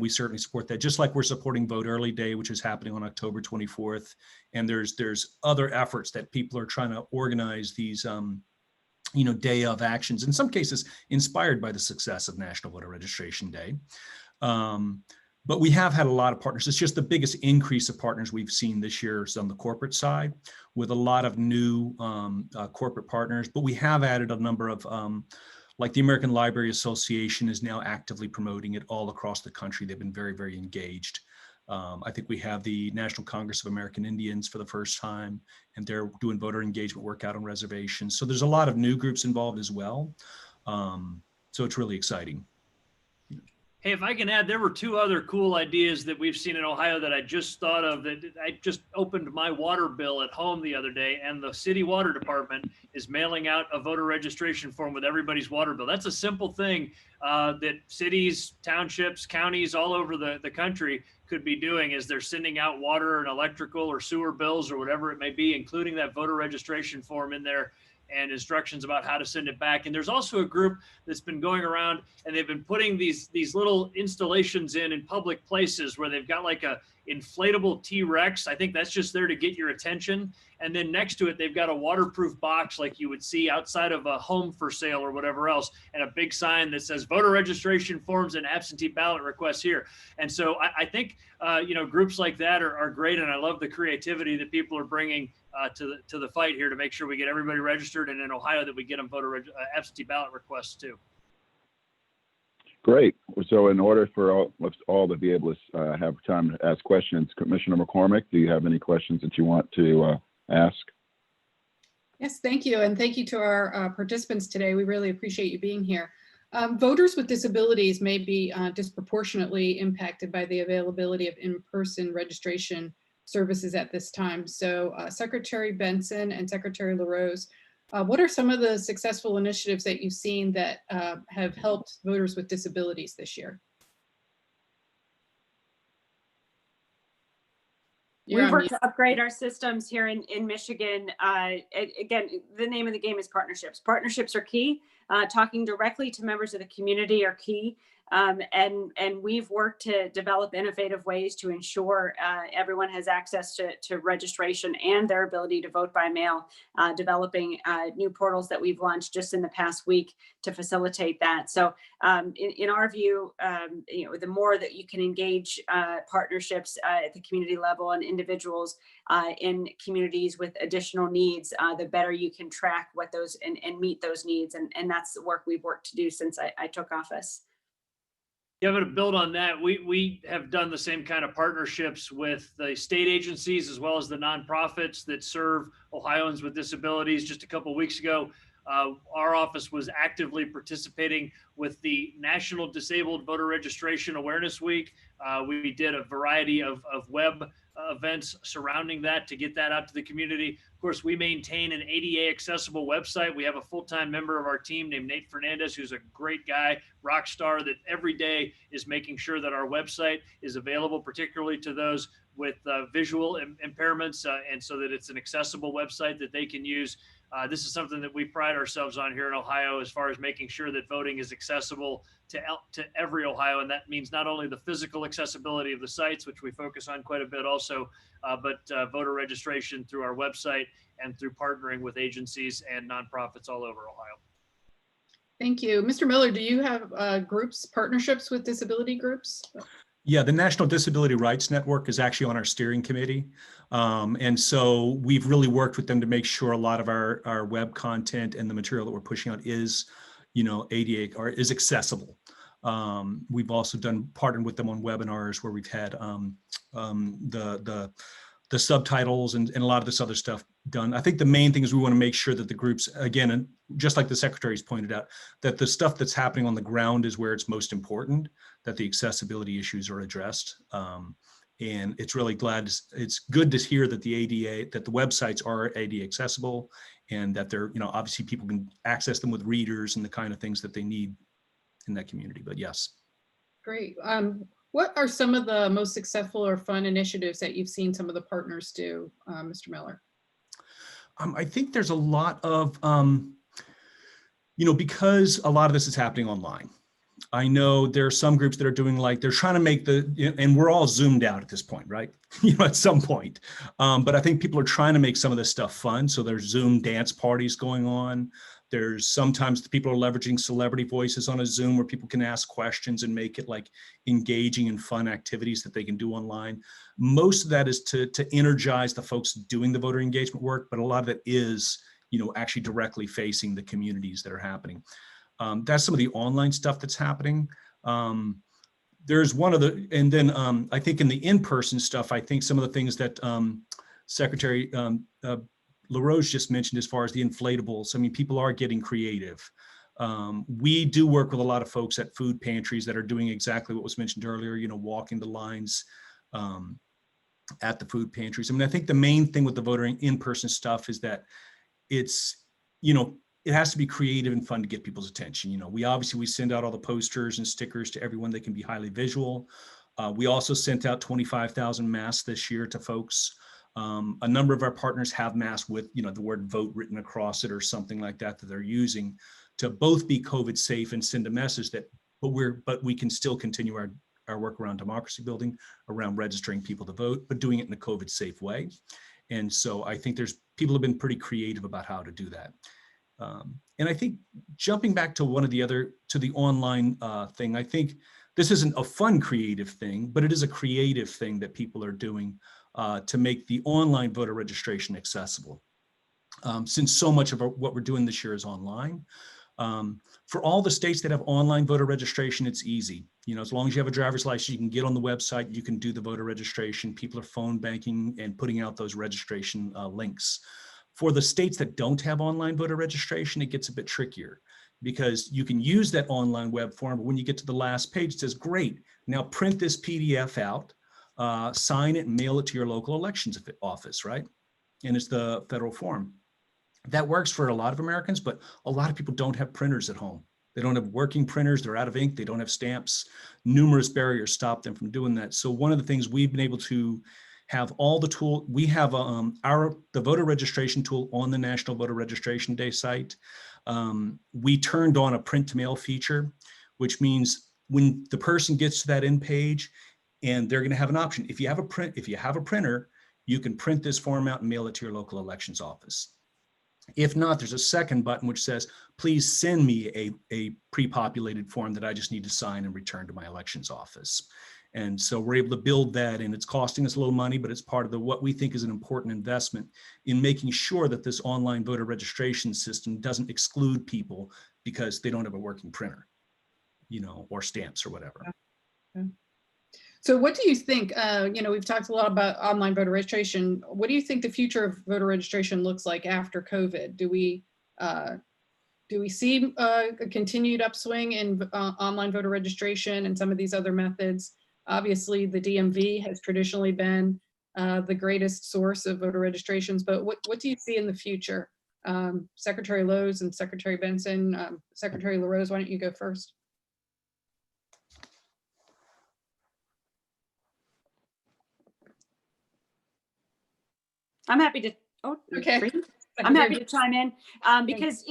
we certainly support that. Just like we're supporting Vote Early Day, which is happening on October 24th, and there's other efforts that people are trying to organize these day of actions, in some cases inspired by the success of National Voter Registration Day. But we have had a lot of partners. It's just the biggest increase of partners we've seen this year is on the corporate side, with a lot of new corporate partners. But we have added a number of, like the American Library Association is now actively promoting it all across the country. They've been very, very engaged. I think we have the National Congress of American Indians for the first time, and they're doing voter engagement work out on reservations. So there's a lot of new groups involved as well. So it's really exciting. Hey, if I can add, there were two other cool ideas that we've seen in Ohio that I just thought of, that I just opened my water bill at home the other day, and the city water department is mailing out a voter registration form with everybody's water bill. That's a simple thing that cities, townships, counties all over the country could be doing, as they're sending out water and electrical or sewer bills or whatever it may be, including that voter registration form in there and instructions about how to send it back. And there's also a group that's been going around, and they've been putting these little installations in public places where they've got like a inflatable T-Rex. I think that's just there to get your attention. And then next to it, they've got a waterproof box like you would see outside of a home for sale or whatever else, and a big sign that says voter registration forms and absentee ballot requests here. And so I think, groups like that are great. And I love the creativity that people are bringing to the fight here to make sure we get everybody registered, and in Ohio that we get them absentee ballot requests too. Great. So in order for us all to be able to have time to ask questions, Commissioner McCormick, do you have any questions that you want to ask? Yes, thank you. And thank you to our participants today. We really appreciate you being here. Voters with disabilities may be disproportionately impacted by the availability of in-person registration services at this time. So Secretary Benson and Secretary LaRose, what are some of the successful initiatives that you've seen that have helped voters with disabilities this year? We've worked to upgrade our systems here in Michigan. Again, the name of the game is partnerships. Partnerships are key. Talking directly to members of the community are key. And we've worked to develop innovative ways to ensure everyone has access to registration and their ability to vote by mail, developing new portals that we've launched just in the past week to facilitate that. So in our view, the more that you can engage partnerships at the community level and individuals in communities with additional needs, the better you can track what those and meet those needs. And that's the work we've worked to do since I took office. Yeah, I'm going to build on that. We have done the same kind of partnerships with the state agencies as well as the nonprofits that serve Ohioans with disabilities. Just a couple of weeks ago, our office was actively participating with the National Disabled Voter Registration Awareness Week. We did a variety of web events surrounding that to get that out to the community. Of course, we maintain an ADA accessible website. We have a full-time member of our team named Nate Fernandez, who's a great guy, rock star, that every day is making sure that our website is available, particularly to those with visual impairments, and so that it's an accessible website that they can use. This is something that we pride ourselves on here in Ohio, as far as making sure that voting is accessible to every Ohio. And that means not only the physical accessibility of the sites, which we focus on quite a bit also, but voter registration through our website and through partnering with agencies and nonprofits all over Ohio. Thank you. Mr. Miller, do you have partnerships with disability groups? Yeah, the National Disability Rights Network is actually on our steering committee. And so we've really worked with them to make sure a lot of our web content and the material that we're pushing out is, ADA or is accessible. We've also partnered with them on webinars where we've had the subtitles and a lot of this other stuff done. I think the main thing is we want to make sure that the groups, again, and just like the secretaries pointed out, that the stuff that's happening on the ground is where it's most important, that the accessibility issues are addressed. And it's really it's good to hear that the ADA, that the websites are ADA accessible, and that they're, obviously people can access them with readers and the kind of things that they need in that community. But yes. Great. What are some of the most successful or fun initiatives that you've seen some of the partners do, Mr. Miller? I think there's a lot of, because a lot of this is happening online. I know there are some groups that are doing they're trying to make and we're all zoomed out at this point, right? At some point. But I think people are trying to make some of this stuff fun. So there's Zoom dance parties going on. There's sometimes the people are leveraging celebrity voices on a Zoom where people can ask questions and make it engaging and fun activities that they can do online. Most of that is to energize the folks doing the voter engagement work, but a lot of it is, actually directly facing the communities that are happening. That's some of the online stuff that's happening. There's one of the, and then I think in the in-person stuff, I think some of the things that Secretary LaRose just mentioned as far as the inflatables. I mean, people are getting creative. We do work with a lot of folks at food pantries that are doing exactly what was mentioned earlier, walking the lines at the food pantries. I mean, I think the main thing with the voting in-person stuff is that it's, it has to be creative and fun to get people's attention. We send out all the posters and stickers to everyone that can be highly visual. We also sent out 25,000 masks this year to folks. A number of our partners have masks with, the word vote written across it or something like that they're using to both be COVID safe and send a message that, but we can still continue our work around democracy building, around registering people to vote, but doing it in a COVID safe way. And so I think people have been pretty creative about how to do that. And I think jumping back to the online thing, I think this isn't a fun creative thing, but it is a creative thing that people are doing to make the online voter registration accessible. Since so much of what we're doing this year is online, for all the states that have online voter registration, it's easy. As long as you have a driver's license, you can get on the website, you can do the voter registration. People are phone banking and putting out those registration links. For the states that don't have online voter registration, it gets a bit trickier because you can use that online web form, but when you get to the last page, it says, great, now print this PDF out, sign it and mail it to your local elections office, right? And it's the federal form. That works for a lot of Americans, but a lot of people don't have printers at home. They don't have working printers, they're out of ink, they don't have stamps. Numerous barriers stop them from doing that. So one of the things we've been able to have all the tool, we have the voter registration tool on the National Voter Registration Day site. We turned on a print to mail feature, which means when the person gets to that end page and they're gonna have an option. If you have a printer, you can print this form out and mail it to your local elections office. If not, there's a second button which says, please send me a pre-populated form that I just need to sign and return to my elections office. And so we're able to build that, and it's costing us a little money, but it's part of what we think is an important investment in making sure that this online voter registration system doesn't exclude people because they don't have a working printer, or stamps or whatever. Yeah. So what do you think, we've talked a lot about online voter registration. What do you think the future of voter registration looks like after COVID? Do we see a continued upswing in online voter registration and some of these other methods? Obviously, the DMV has traditionally been the greatest source of voter registrations, but what do you see in the future? Secretary Lowe's and Secretary Benson, Secretary LaRose, why don't you go first? I'm happy to. Oh, okay. I'm happy to chime in because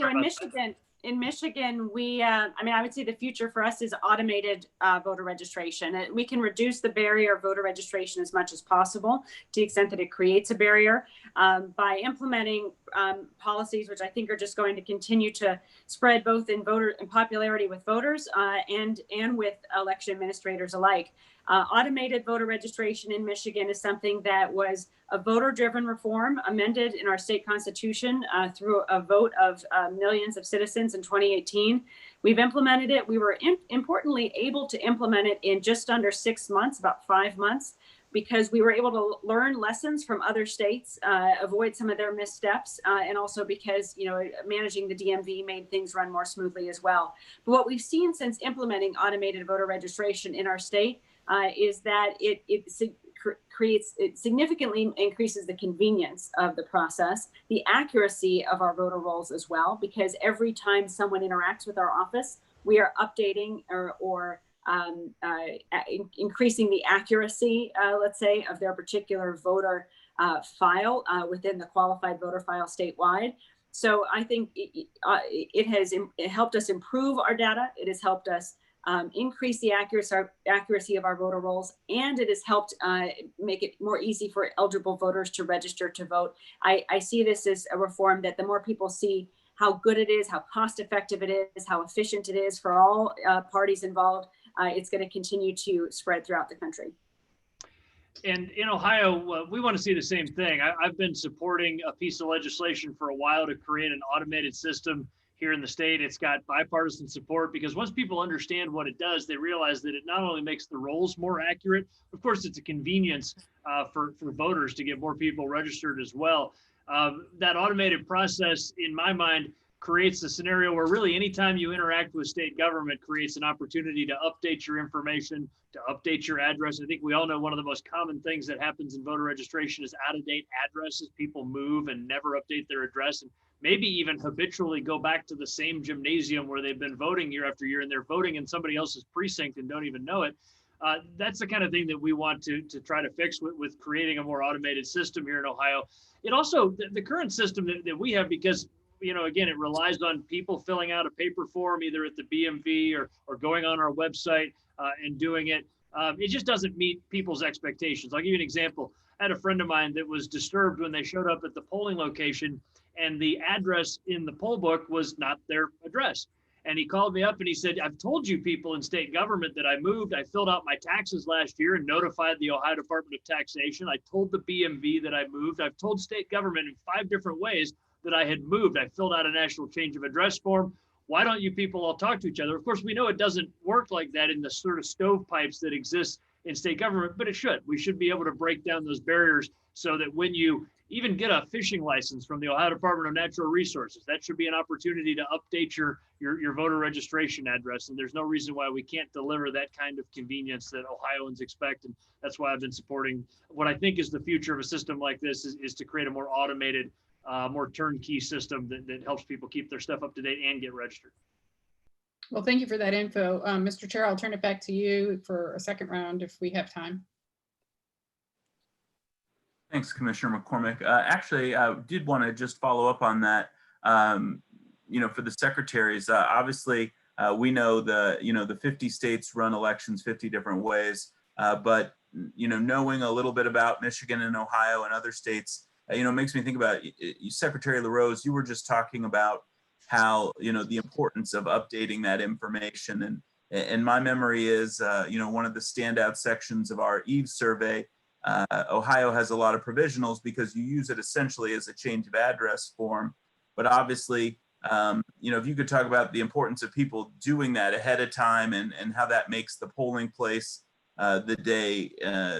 in Michigan, we I would say the future for us is automated voter registration. We can reduce the barrier of voter registration as much as possible to the extent that it creates a barrier by implementing policies, which I think are just going to continue to spread both in popularity with voters and with election administrators alike. Automated voter registration in Michigan is something that was a voter-driven reform amended in our state constitution through a vote of millions of citizens in 2018. We've implemented it. We were importantly able to implement it in just under 6 months, about 5 months, because we were able to learn lessons from other states, avoid some of their missteps, and also because managing the DMV made things run more smoothly as well. But what we've seen since implementing automated voter registration in our state is that it significantly increases the convenience of the process, the accuracy of our voter rolls as well, because every time someone interacts with our office, we are updating or increasing the accuracy, let's say, of their particular voter file within the qualified voter file statewide. So I think it has helped us improve our data. It has helped us increase the accuracy of our voter rolls, and it has helped make it more easy for eligible voters to register to vote. I see this as a reform that the more people see how good it is, how cost effective it is, how efficient it is for all parties involved, it's going to continue to spread throughout the country. And in Ohio, we want to see the same thing. I've been supporting a piece of legislation for a while to create an automated system here in the state. It's got bipartisan support because once people understand what it does, they realize that it not only makes the rolls more accurate, of course, it's a convenience for voters to get more people registered as well. That automated process, in my mind, creates a scenario where really anytime you interact with state government creates an opportunity to update your information, to update your address. I think we all know one of the most common things that happens in voter registration is out-of-date addresses. People move and never update their address, and maybe even habitually go back to the same gymnasium where they've been voting year after year, and they're voting in somebody else's precinct and don't even know it. That's the kind of thing that we want to try to fix with creating a more automated system here in Ohio. It also, the current system that we have, because again, it relies on people filling out a paper form, either at the BMV or going on our website and doing it. It just doesn't meet people's expectations. I'll give you an example. I had a friend of mine that was disturbed when they showed up at the polling location and the address in the poll book was not their address. And he called me up and he said, I've told you people in state government that I moved. I filled out my taxes last year and notified the Ohio Department of Taxation. I told the BMV that I moved. I've told state government in 5 different ways that I had moved. I filled out a national change of address form. Why don't you people all talk to each other? Of course, we know it doesn't work like that in the sort of stovepipes that exist in state government, but it should. We should be able to break down those barriers so that when you even get a fishing license from the Ohio Department of Natural Resources, that should be an opportunity to update your voter registration address. And there's no reason why we can't deliver that kind of convenience that Ohioans expect. And that's why I've been supporting what I think is the future of a system like this is to create a more automated, more turnkey system that helps people keep their stuff up to date and get registered. Well, thank you for that info. Mr. Chair, I'll turn it back to you for a second round if we have time. Thanks, Commissioner McCormick. Actually, I did want to just follow up on that. For the secretaries, obviously, we know the 50 states run elections 50 different ways, but knowing a little bit about Michigan and Ohio and other states, makes me think about Secretary LaRose. You were just talking about how the importance of updating that information, and my memory is one of the standout sections of our EVE survey. Ohio has a lot of provisionals because you use it essentially as a change of address form. But obviously, if you could talk about the importance of people doing that ahead of time and how that makes the polling place the day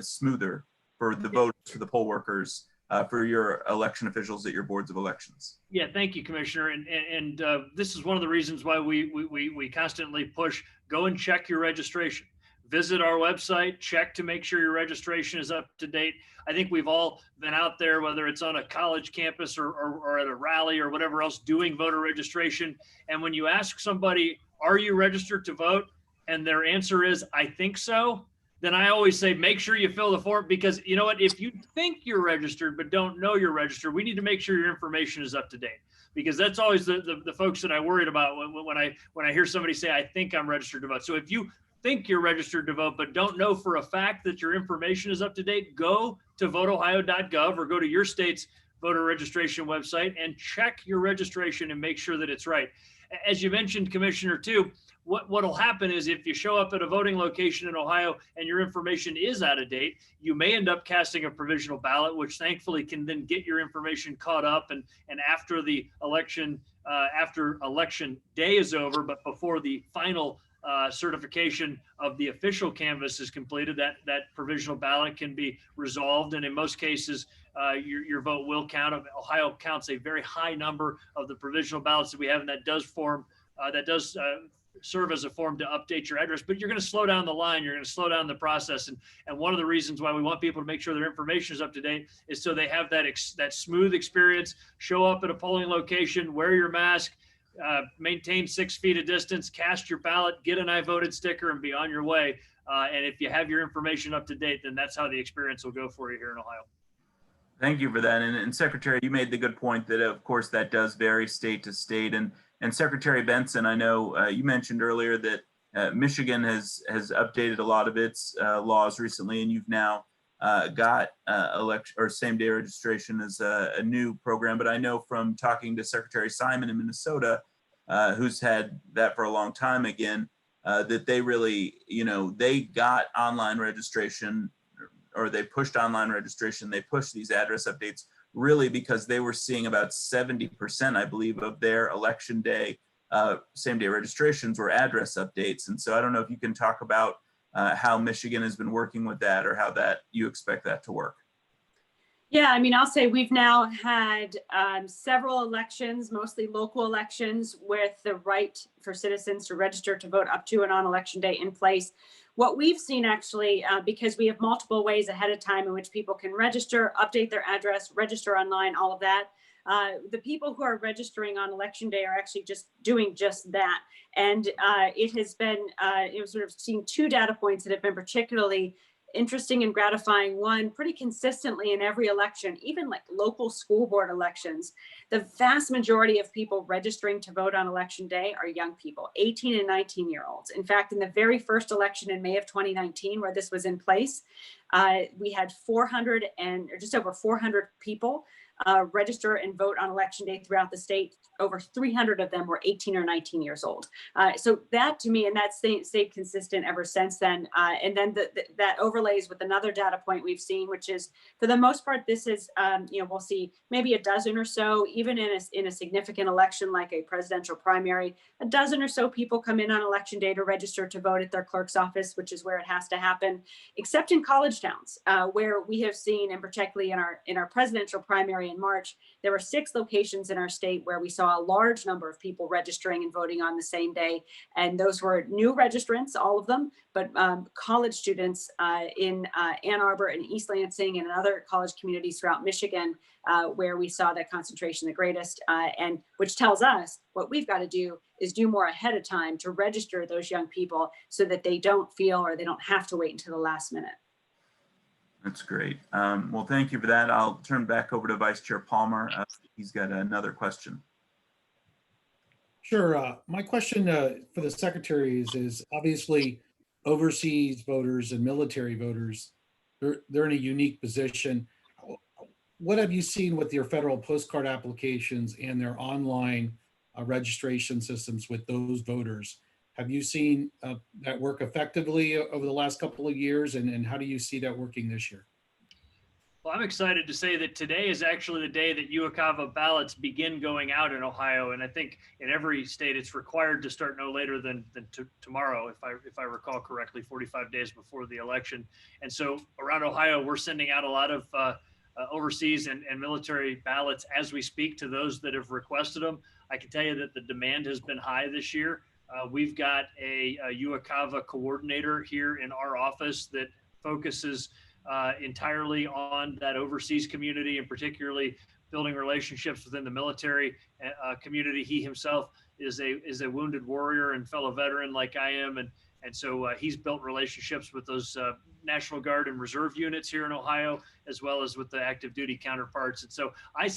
smoother for the voters, for the poll workers, for your election officials at your boards of elections. Yeah, thank you, Commissioner. And this is one of the reasons why we constantly push, go and check your registration. Visit our website, check to make sure your registration is up to date. I think we've all been out there, whether it's on a college campus or at a rally or whatever else, doing voter registration. And when you ask somebody, are you registered to vote? And their answer is, I think so. Then I always say, make sure you fill the form, because you know what, if you think you're registered but don't know you're registered, we need to make sure your information is up to date, because that's always the folks that I worried about when I hear somebody say, I think I'm registered to vote. So if you think you're registered to vote but don't know for a fact that your information is up to date, go to voteohio.gov or go to your state's voter registration website and check your registration and make sure that it's right. As you mentioned, Commissioner, too, what'll happen is if you show up at a voting location in Ohio and your information is out of date, you may end up casting a provisional ballot, which thankfully can then get your information caught up. And after the election, after election day is over, but before the final certification of the official canvass is completed, that provisional ballot can be resolved. And in most cases, your vote will count. Ohio counts a very high number of the provisional ballots that we have, and that does serve as a form to update your address. But you're going to slow down the line. You're going to slow down the process. And one of the reasons why we want people to make sure their information is up to date is so they have that smooth experience. Show up at a polling location, wear your mask, maintain 6 feet of distance, cast your ballot, get an I voted sticker, and be on your way. And if you have your information up to date, then that's how the experience will go for you here in Ohio. Thank you for that. And Secretary, you made the good point that, of course, that does vary state to state. And Secretary Benson, I know you mentioned earlier that Michigan has updated a lot of its laws recently, and you've now got election or same-day registration as a new program. But I know from talking to Secretary Simon in Minnesota, who's had that for a long time again, that they really, they got online registration, or they pushed online registration. They pushed these address updates really because they were seeing about 70%, I believe, of their election day same-day registrations were address updates. And so I don't know if you can talk about how Michigan has been working with that, or how that you expect that to work. Yeah, I mean, I'll say we've now had several elections, mostly local elections, with the right for citizens to register to vote up to and on election day in place. What we've seen actually, because we have multiple ways ahead of time in which people can register, update their address, register online, all of that. The people who are registering on election day are actually just doing just that. And it has been, sort of seeing two data points that have been particularly interesting and gratifying. One, pretty consistently in every election, even like local school board elections, the vast majority of people registering to vote on election day are young people, 18 and 19-year-olds. In fact, in the very first election in May of 2019, where this was in place, we had 400 and or just over 400 people register and vote on election day throughout the state. Over 300 of them were 18 or 19 years old. So that to me, and that's stayed consistent ever since then. And then that overlays with another data point we've seen, which is for the most part, this is, we'll see maybe a dozen or so, even in a significant election like a presidential primary, a dozen or so people come in on election day to register to vote at their clerk's office, which is where it has to happen, except in college towns, where we have seen, and particularly in our presidential primary in March, there were 6 locations in our state where we saw a large number of people registering and voting on the same day. And those were new registrants, all of them, but college students in Ann Arbor and East Lansing and other college communities throughout Michigan, where we saw that concentration the greatest, and which tells us what we've got to do is do more ahead of time to register those young people so that they don't feel or they don't have to wait until the last minute. That's great. Well, thank you for that. I'll turn back over to Vice Chair Palmer. He's got another question. Sure. My question for the secretary is obviously overseas voters and military voters, they're in a unique position. What have you seen with your federal postcard applications and their online registration systems with those voters? Have you seen that work effectively over the last couple of years, and how do you see that working this year? Well, I'm excited to say that today is actually the day that UOCAVA ballots begin going out in Ohio, and I think in every state it's required to start no later than tomorrow, if I recall correctly, 45 days before the election. And so around Ohio, we're sending out a lot of overseas and military ballots as we speak to those that have requested them. I can tell you that the demand has been high this year. We've got a UOCAVA coordinator here in our office that focuses entirely on that overseas community, and particularly building relationships within the military community. He himself is a wounded warrior and fellow veteran like I am, and so he's built relationships with those National Guard and Reserve units here in Ohio, as well as with the active duty counterparts. And so I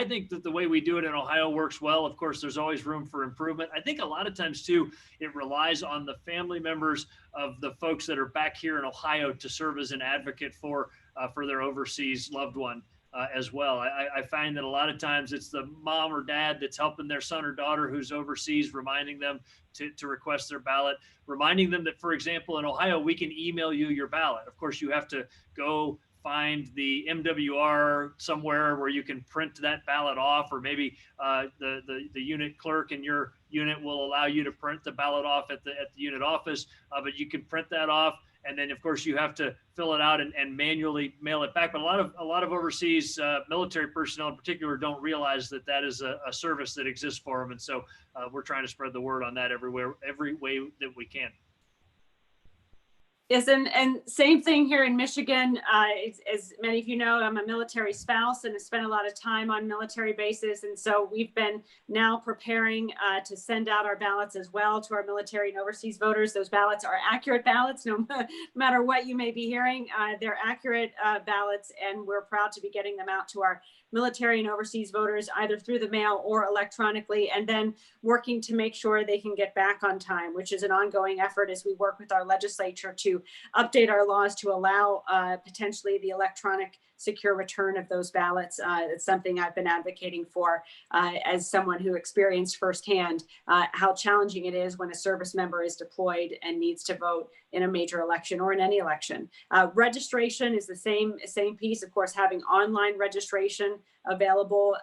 think that the way we do it in Ohio works well. Of course, there's always room for improvement. I think a lot of times too, it relies on the family members of the folks that are back here in Ohio to serve as an advocate for their overseas loved one. As well. I find that a lot of times it's the mom or dad that's helping their son or daughter who's overseas, reminding them to request their ballot, reminding them that, for example, in Ohio, we can email you your ballot. Of course, you have to go find the MWR somewhere where you can print that ballot off, or maybe the unit clerk in your unit will allow you to print the ballot off at the unit office, but you can print that off. And then, of course, you have to fill it out and manually mail it back. But a lot of overseas military personnel, in particular, don't realize that that is a service that exists for them. And so we're trying to spread the word on that every way that we can. Yes, and same thing here in Michigan. As many of you know, I'm a military spouse and have spent a lot of time on military bases. And so we've been now preparing to send out our ballots as well to our military and overseas voters. Those ballots are accurate ballots, no matter what you may be hearing. They're accurate ballots, and we're proud to be getting them out to our military and overseas voters, either through the mail or electronically, and then working to make sure they can get back on time, which is an ongoing effort as we work with our legislature to update our laws to allow potentially the electronic secure return of those ballots. It's something I've been advocating for as someone who experienced firsthand how challenging it is when a service member is deployed and needs to vote in a major election or in any election. Registration is the same piece. Of course, having online registration available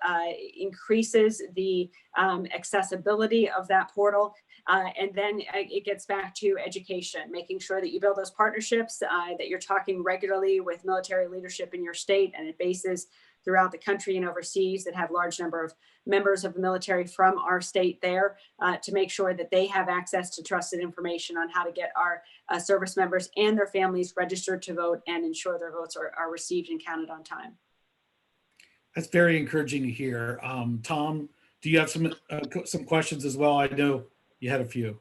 increases the accessibility of that portal. And then it gets back to education, making sure that you build those partnerships, that you're talking regularly with military leadership in your state state and at bases throughout the country and overseas that have large number of members of the military from our state there, to make sure that they have access to trusted information on how to get our service members and their families registered to vote and ensure their votes are received and counted on time. That's very encouraging to hear. Tom, do you have some questions as well? I know you had a few.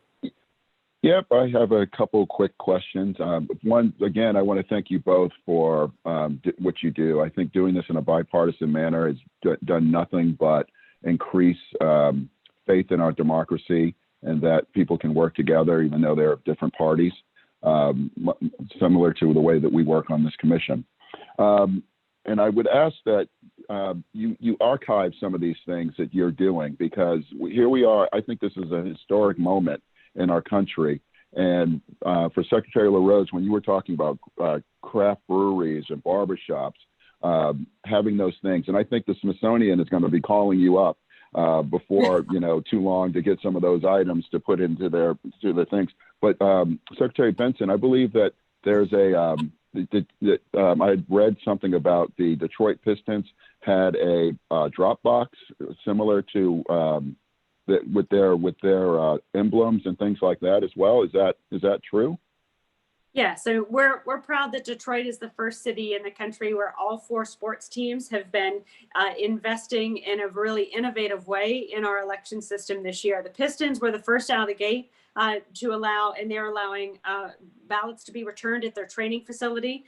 Yep, I have a couple quick questions. One, again, I want to thank you both for what you do. I think doing this in a bipartisan manner has done nothing but increase faith in our democracy and that people can work together even though they're different parties, similar to the way that we work on this commission. And I would ask that you archive some of these things that you're doing, because here we are. I think this is a historic moment in our country. And for Secretary LaRose, when you were talking about craft breweries and barbershops, having those things, and I think the Smithsonian is going to be calling you up before too long to get some of those items to put into their things. But Secretary Benson, I believe that there's I read something about the Detroit Pistons had a drop box similar to with their emblems and things like that as well. Is that true? Yeah, so we're proud that Detroit is the first city in the country where all 4 sports teams have been investing in a really innovative way in our election system this year. The Pistons were the first out of the gate to allow, and they're allowing ballots to be returned at their training facility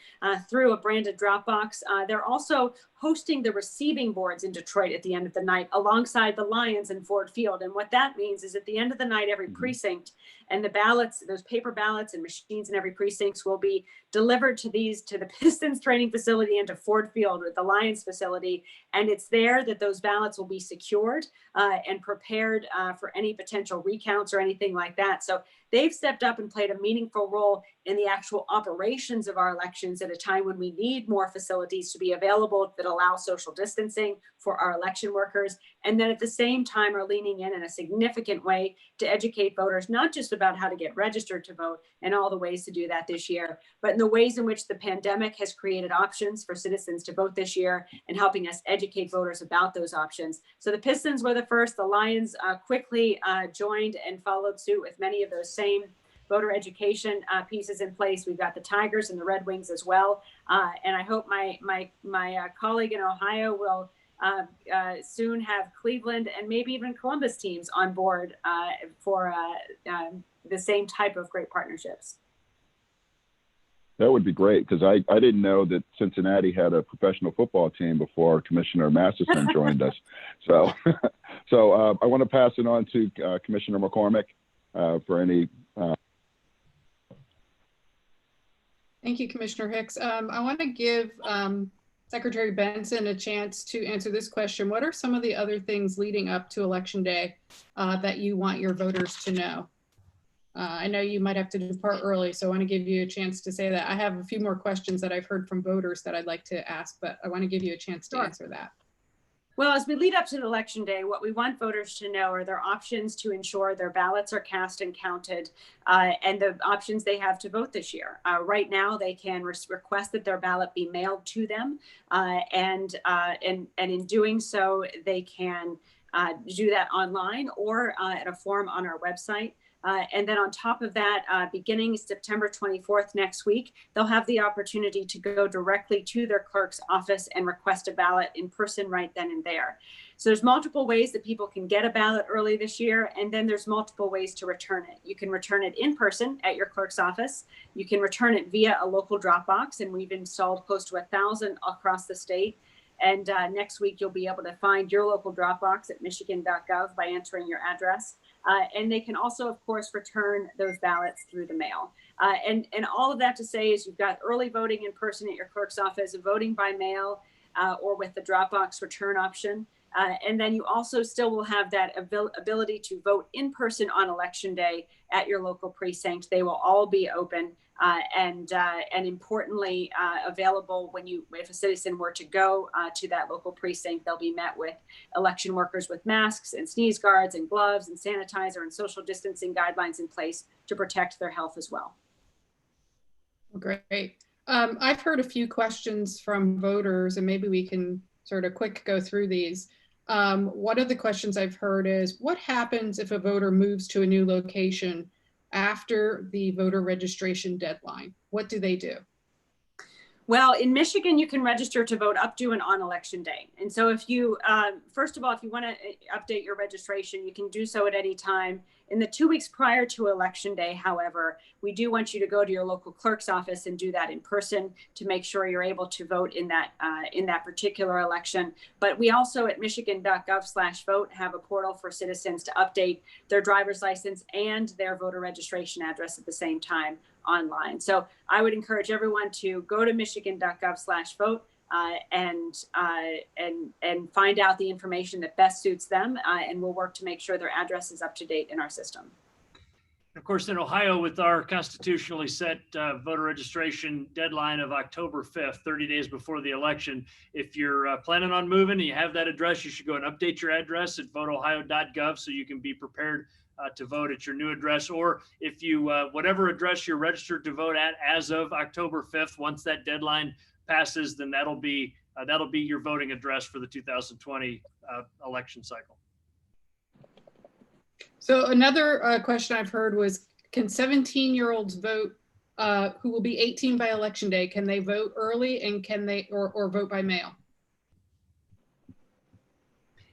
through a branded drop box. They're also hosting the receiving boards in Detroit at the end of the night alongside the Lions in Ford Field. And what that means is at the end of the night, every precinct and the ballots, those paper ballots and machines in every precinct will be delivered to the Pistons training facility and to Ford Field with the Lions facility. And it's there that those ballots will be secured and prepared for any potential recounts or anything like that. So they've stepped up and played a meaningful role in the actual operations of our elections at a time when we need more facilities to be available that allow social distancing for our election workers. And then at the same time are leaning in a significant way to educate voters, not just about how to get registered to vote and all the ways to do that this year, but in the ways in which the pandemic has created options for citizens to vote this year and helping us educate voters about those options. So the Pistons were the first. The Lions quickly joined and followed suit with many of those same voter education pieces in place. We've got the Tigers and the Red Wings as well. And I hope my colleague in Ohio will soon have Cleveland and maybe even Columbus teams on board for the same type of great partnerships. That would be great, because I didn't know that Cincinnati had a professional football team before Commissioner Masterson joined us. So I want to pass it on to Commissioner McCormick for any. Thank you, Commissioner Hicks. I want to give Secretary Benson a chance to answer this question. What are some of the other things leading up to Election Day that you want your voters to know? I know you might have to depart early, so I want to give you a chance to say that. I have a few more questions that I've heard from voters that I'd like to ask, but I want to give you a chance to answer that. Well, as we lead up to the Election Day, what we want voters to know are their options to ensure their ballots are cast and counted, and the options they have to vote this year. Right now, they can request that their ballot be mailed to them, and in doing so, they can do that online or at a form on our website. And then on top of that, beginning September 24th next week, they'll have the opportunity to go directly to their clerk's office and request a ballot in person right then and there. So there's multiple ways that people can get a ballot early this year, and then there's multiple ways to return it. You can return it in person at your clerk's office. You can return it via a local drop box, and we've installed close to 1,000 across the state. And next week, you'll be able to find your local drop box at michigan.gov by entering your address. And they can also, of course, return those ballots through the mail. And all of that to say is you've got early voting in person at your clerk's office, voting by mail, or with the Dropbox return option. And then you also still will have that ability to vote in person on Election Day at your local precinct. They will all be open and importantly available if a citizen were to go to that local precinct. They'll be met with election workers with masks and sneeze guards and gloves and sanitizer and social distancing guidelines in place to protect their health as well. Great. I've heard a few questions from voters, and maybe we can sort of quick go through these. One of the questions I've heard is, what happens if a voter moves to a new location after the voter registration deadline? What do they do? Well, in Michigan, you can register to vote up to and on election day. And so if you, first of all, if you want to update your registration, you can do so at any time. In the 2 weeks prior to election day, however, we do want you to go to your local clerk's office and do that in person to make sure you're able to vote in that particular election. But we also at michigan.gov/vote have a portal for citizens to update their driver's license and their voter registration address at the same time online. So I would encourage everyone to go to michigan.gov/vote and find out the information that best suits them, and we'll work to make sure their address is up to date in our system. Of course, in Ohio, with our constitutionally set voter registration deadline of October 5th, 30 days before the election, if you're planning on moving and you have that address, you should go and update your address at voteohio.gov so you can be prepared to vote at your new address. Or if you, whatever address you're registered to vote at as of October 5th, once that deadline passes, then that'll be your voting address for the 2020 election cycle. So another question I've heard was, can 17-year-olds vote who will be 18 by election day? Can they vote early, and can they or vote by mail?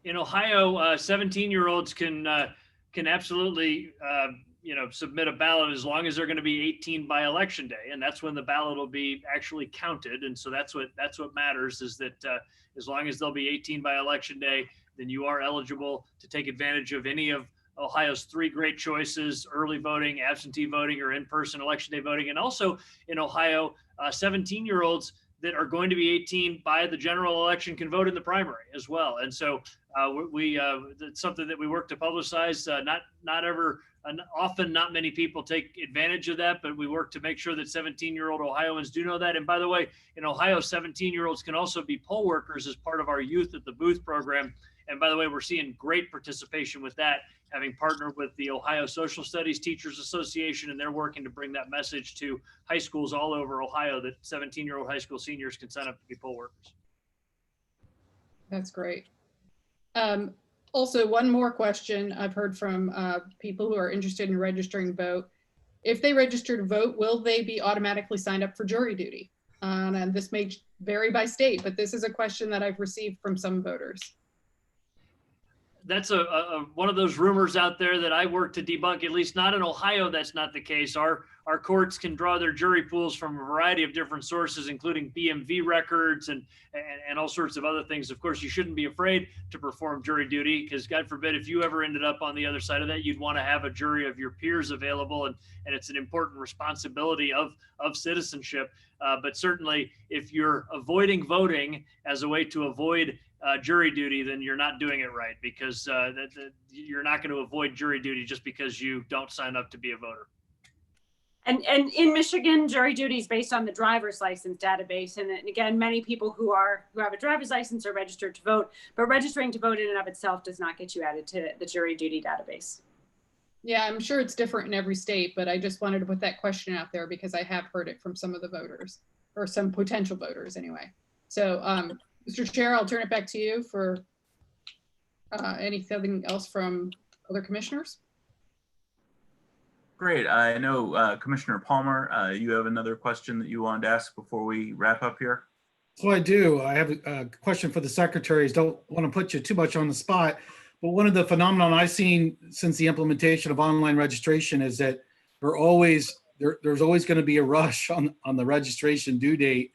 In Ohio, 17-year-olds can absolutely submit a ballot as long as they're going to be 18 by election day, and that's when the ballot will be actually counted. And so that's what matters, is that as long as they'll be 18 by election day, then you are eligible to take advantage of any of Ohio's 3 great choices: early voting, absentee voting, or in-person election day voting. And also in Ohio, 17-year-olds that are going to be 18 by the general election can vote in the primary as well. And so it's something that we work to publicize. Often not many people take advantage of that, but we work to make sure that 17-year-old Ohioans do know that. And by the way, in Ohio, 17-year-olds can also be poll workers as part of our Youth at the Booth program. And by the way, we're seeing great participation with that, having partnered with the Ohio Social Studies Teachers Association, and they're working to bring that message to high schools all over Ohio that 17-year-old high school seniors can sign up to be poll workers. That's great. Also, one more question I've heard from people who are interested in registering to vote. If they register to vote, will they be automatically signed up for jury duty? And this may vary by state, but this is a question that I've received from some voters. That's one of those rumors out there that I work to debunk. At least not in Ohio, that's not the case. Our courts can draw their jury pools from a variety of different sources, including BMV records and all sorts of other things. Of course, you shouldn't be afraid to perform jury duty, because God forbid, if you ever ended up on the other side of that, you'd want to have a jury of your peers available, and it's an important responsibility of citizenship. But certainly, if you're avoiding voting as a way to avoid jury duty, then you're not doing it right, because you're not going to avoid jury duty just because you don't sign up to be a voter. And in Michigan, jury duty is based on the driver's license database. And again, many people who have a driver's license are registered to vote, but registering to vote in and of itself does not get you added to the jury duty database. Yeah, I'm sure it's different in every state, but I just wanted to put that question out there because I have heard it from some of the voters, or some potential voters anyway. So, Mr. Chair, I'll turn it back to you for anything else from other commissioners. Great. I know Commissioner Palmer, you have another question that you wanted to ask before we wrap up here. So I do. I have a question for the secretaries. Don't want to put you too much on the spot, but one of the phenomenon I've seen since the implementation of online registration is that there's always going to be a rush on the registration due date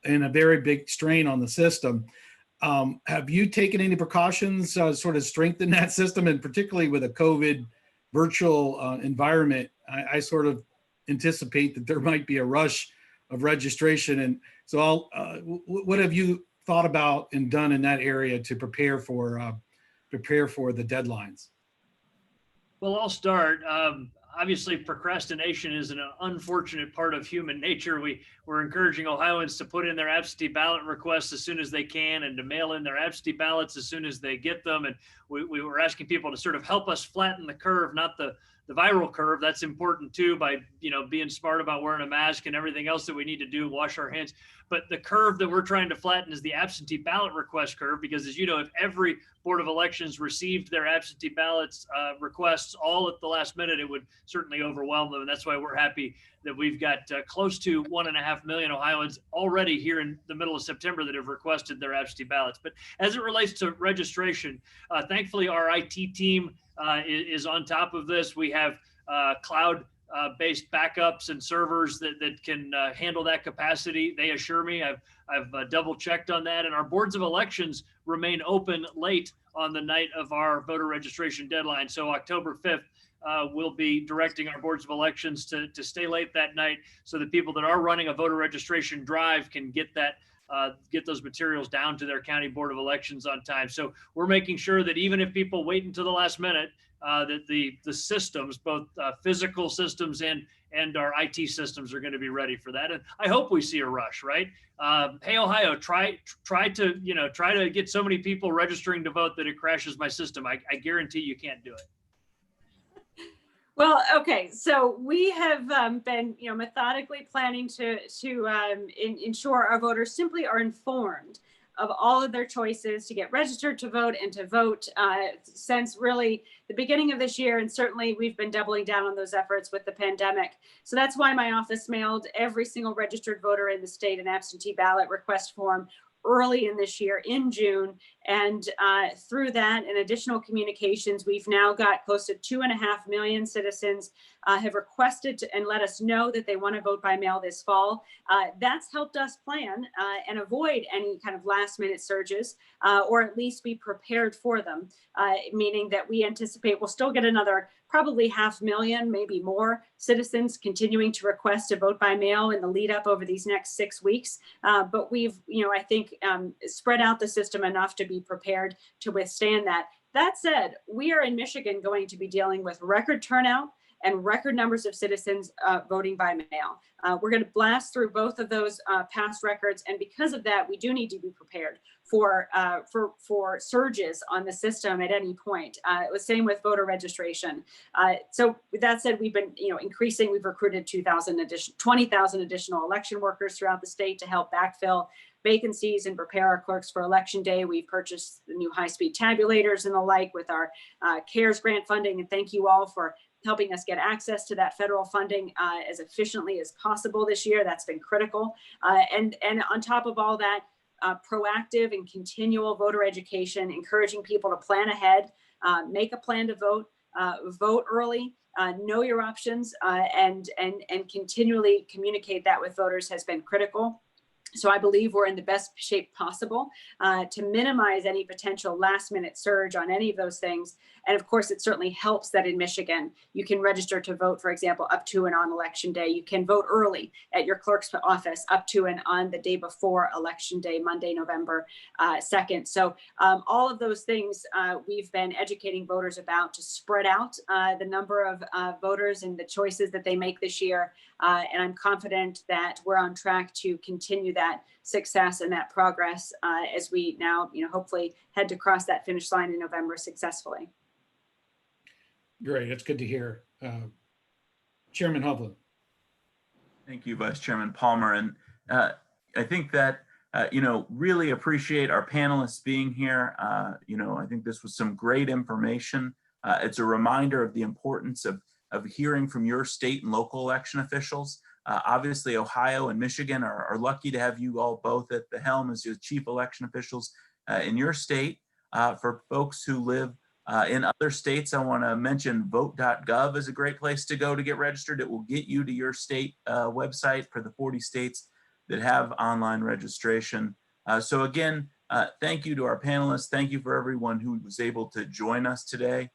and a very big strain on the system. Have you taken any precautions sort of strengthen that system, and particularly with a COVID virtual environment? I sort of anticipate that there might be a rush of registration. And so what have you thought about and done in that area to prepare for the deadlines? Well, I'll start. Obviously, procrastination is an unfortunate part of human nature. We're encouraging Ohioans to put in their absentee ballot requests as soon as they can, and to mail in their absentee ballots as soon as they get them. And we were asking people to sort of help us flatten the curve, not the the viral curve. That's important too, by, you know, being smart about wearing a mask and everything else that we need to do, wash our hands. But the curve that we're trying to flatten is the absentee ballot request curve, because as you know, if every Board of Elections received their absentee ballots requests all at the last minute, it would certainly overwhelm them. And that's why we're happy that we've got close to 1.5 million Ohioans already here in the middle of September that have requested their absentee ballots. But as it relates to registration, thankfully our IT team is on top of this. We have cloud based backups and servers that can handle that capacity. They assure me, I've double checked on that, and our boards of elections remain open late on the night of our voter registration deadline. So October 5th, we'll be directing our boards of elections to stay late that night, so that people that are running a voter registration drive can get those materials down to their county board of elections on time. So we're making sure that even if people wait until the last minute, that the systems, both physical systems and our IT systems, are going to be ready for that. And I hope we see a rush, right? Hey, Ohio, try to get so many people registering to vote that it crashes my system. I guarantee you can't do it. Well, okay, so we have been, methodically planning to ensure our voters simply are informed of all of their choices to get registered to vote and to vote since really the beginning of this year. And certainly we've been doubling down on those efforts with the pandemic. So that's why my office mailed every single registered voter in the state an absentee ballot request form early in this year in June. And through that and additional communications, we've now got close to 2.5 million citizens have requested to, and let us know that they want to vote by mail this fall. That's helped us plan and avoid any kind of last minute surges, or at least be prepared for them, meaning that we anticipate we'll still get another probably 500,000, maybe more citizens continuing to request to vote by mail in the lead up over these next 6 weeks. But we've, I think, spread out the system enough to be prepared to withstand that. That said, we are in Michigan going to be dealing with record turnout and record numbers of citizens voting by mail. We're going to blast through both of those past records, and because of that, we do need to be prepared for surges on the system at any point. It was same with voter registration. So with that said, we've been increasing. We've recruited 20,000 additional election workers throughout the state to help backfill vacancies and prepare our clerks for election day. We've purchased the new high-speed tabulators and the like with our CARES grant funding, and thank you all for helping us get access to that federal funding as efficiently as possible this year. That's been critical. And on top of all that, proactive and continual voter education, encouraging people to plan ahead, make a plan to vote, vote early, know your options, and continually communicate that with voters has been critical. So I believe we're in the best shape possible to minimize any potential last minute surge on any of those things. And of course, it certainly helps that in Michigan, you can register to vote, for example, up to and on election day. You can vote early at your clerk's office up to and on the day before election day, Monday, November 2nd. So all of those things we've been educating voters about to spread out the number of voters and the choices that they make this year. And I'm confident that we're on track to continue that success and that progress as we now, hopefully head to cross that finish line in November successfully. Great, that's good to hear. Chairman Hovland. Thank you, Vice Chairman Palmer. And I think that, really appreciate our panelists being here. I think this was some great information. It's a reminder of the importance of hearing from your state and local election officials. Obviously, Ohio and Michigan are lucky to have you all both at the helm as your chief election officials in your state. For folks who live in other states, I want to mention vote.gov is a great place to go to get registered. It will get you to your state website for the 40 states that have online registration. So again, thank you to our panelists. Thank you for everyone who was able to join us today.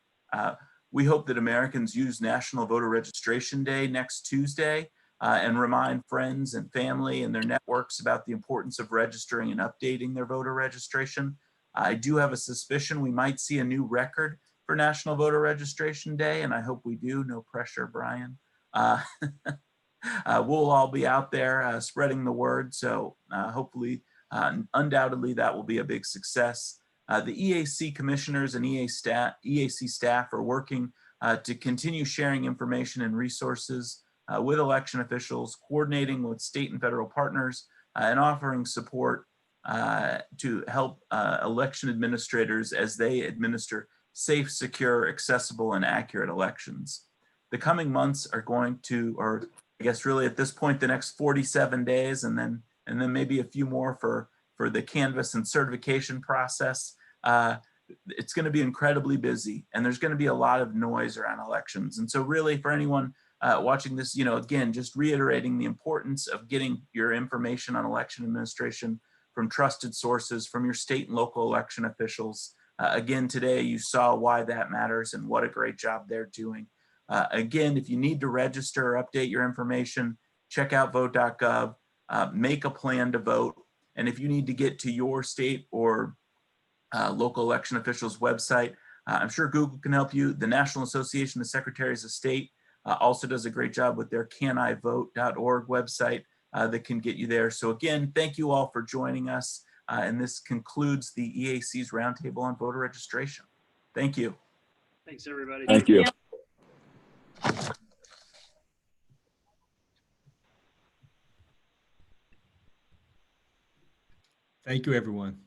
We hope that Americans use National Voter Registration Day next Tuesday and remind friends and family and their networks about the importance of registering and updating their voter registration. I do have a suspicion we might see a new record for National Voter Registration Day, and I hope we do. No pressure, Brian. We'll all be out there spreading the word, so hopefully, undoubtedly, that will be a big success. The EAC commissioners and EAC staff are working to continue sharing information and resources with election officials, coordinating with state and federal partners, and offering support to help election administrators as they administer safe, secure, accessible, and accurate elections. The coming months are going to, or I guess really at this point, the next 47 days, and then maybe a few more for the canvas and certification process. It's going to be incredibly busy, and there's going to be a lot of noise around elections. And so really for anyone watching this, again, just reiterating the importance of getting your information on election administration from trusted sources, from your state and local election officials. Again, today you saw why that matters and what a great job they're doing. Again, if you need to register or update your information, check out vote.gov, make a plan to vote. And if you need to get to your state or local election officials' website, I'm sure Google can help you. The National Association of Secretaries of State also does a great job with their canivote.org website that can get you there. So again, thank you all for joining us. And this concludes the EAC's Roundtable on Voter Registration. Thank you. Thanks, everybody. Thank you. Thank you, everyone.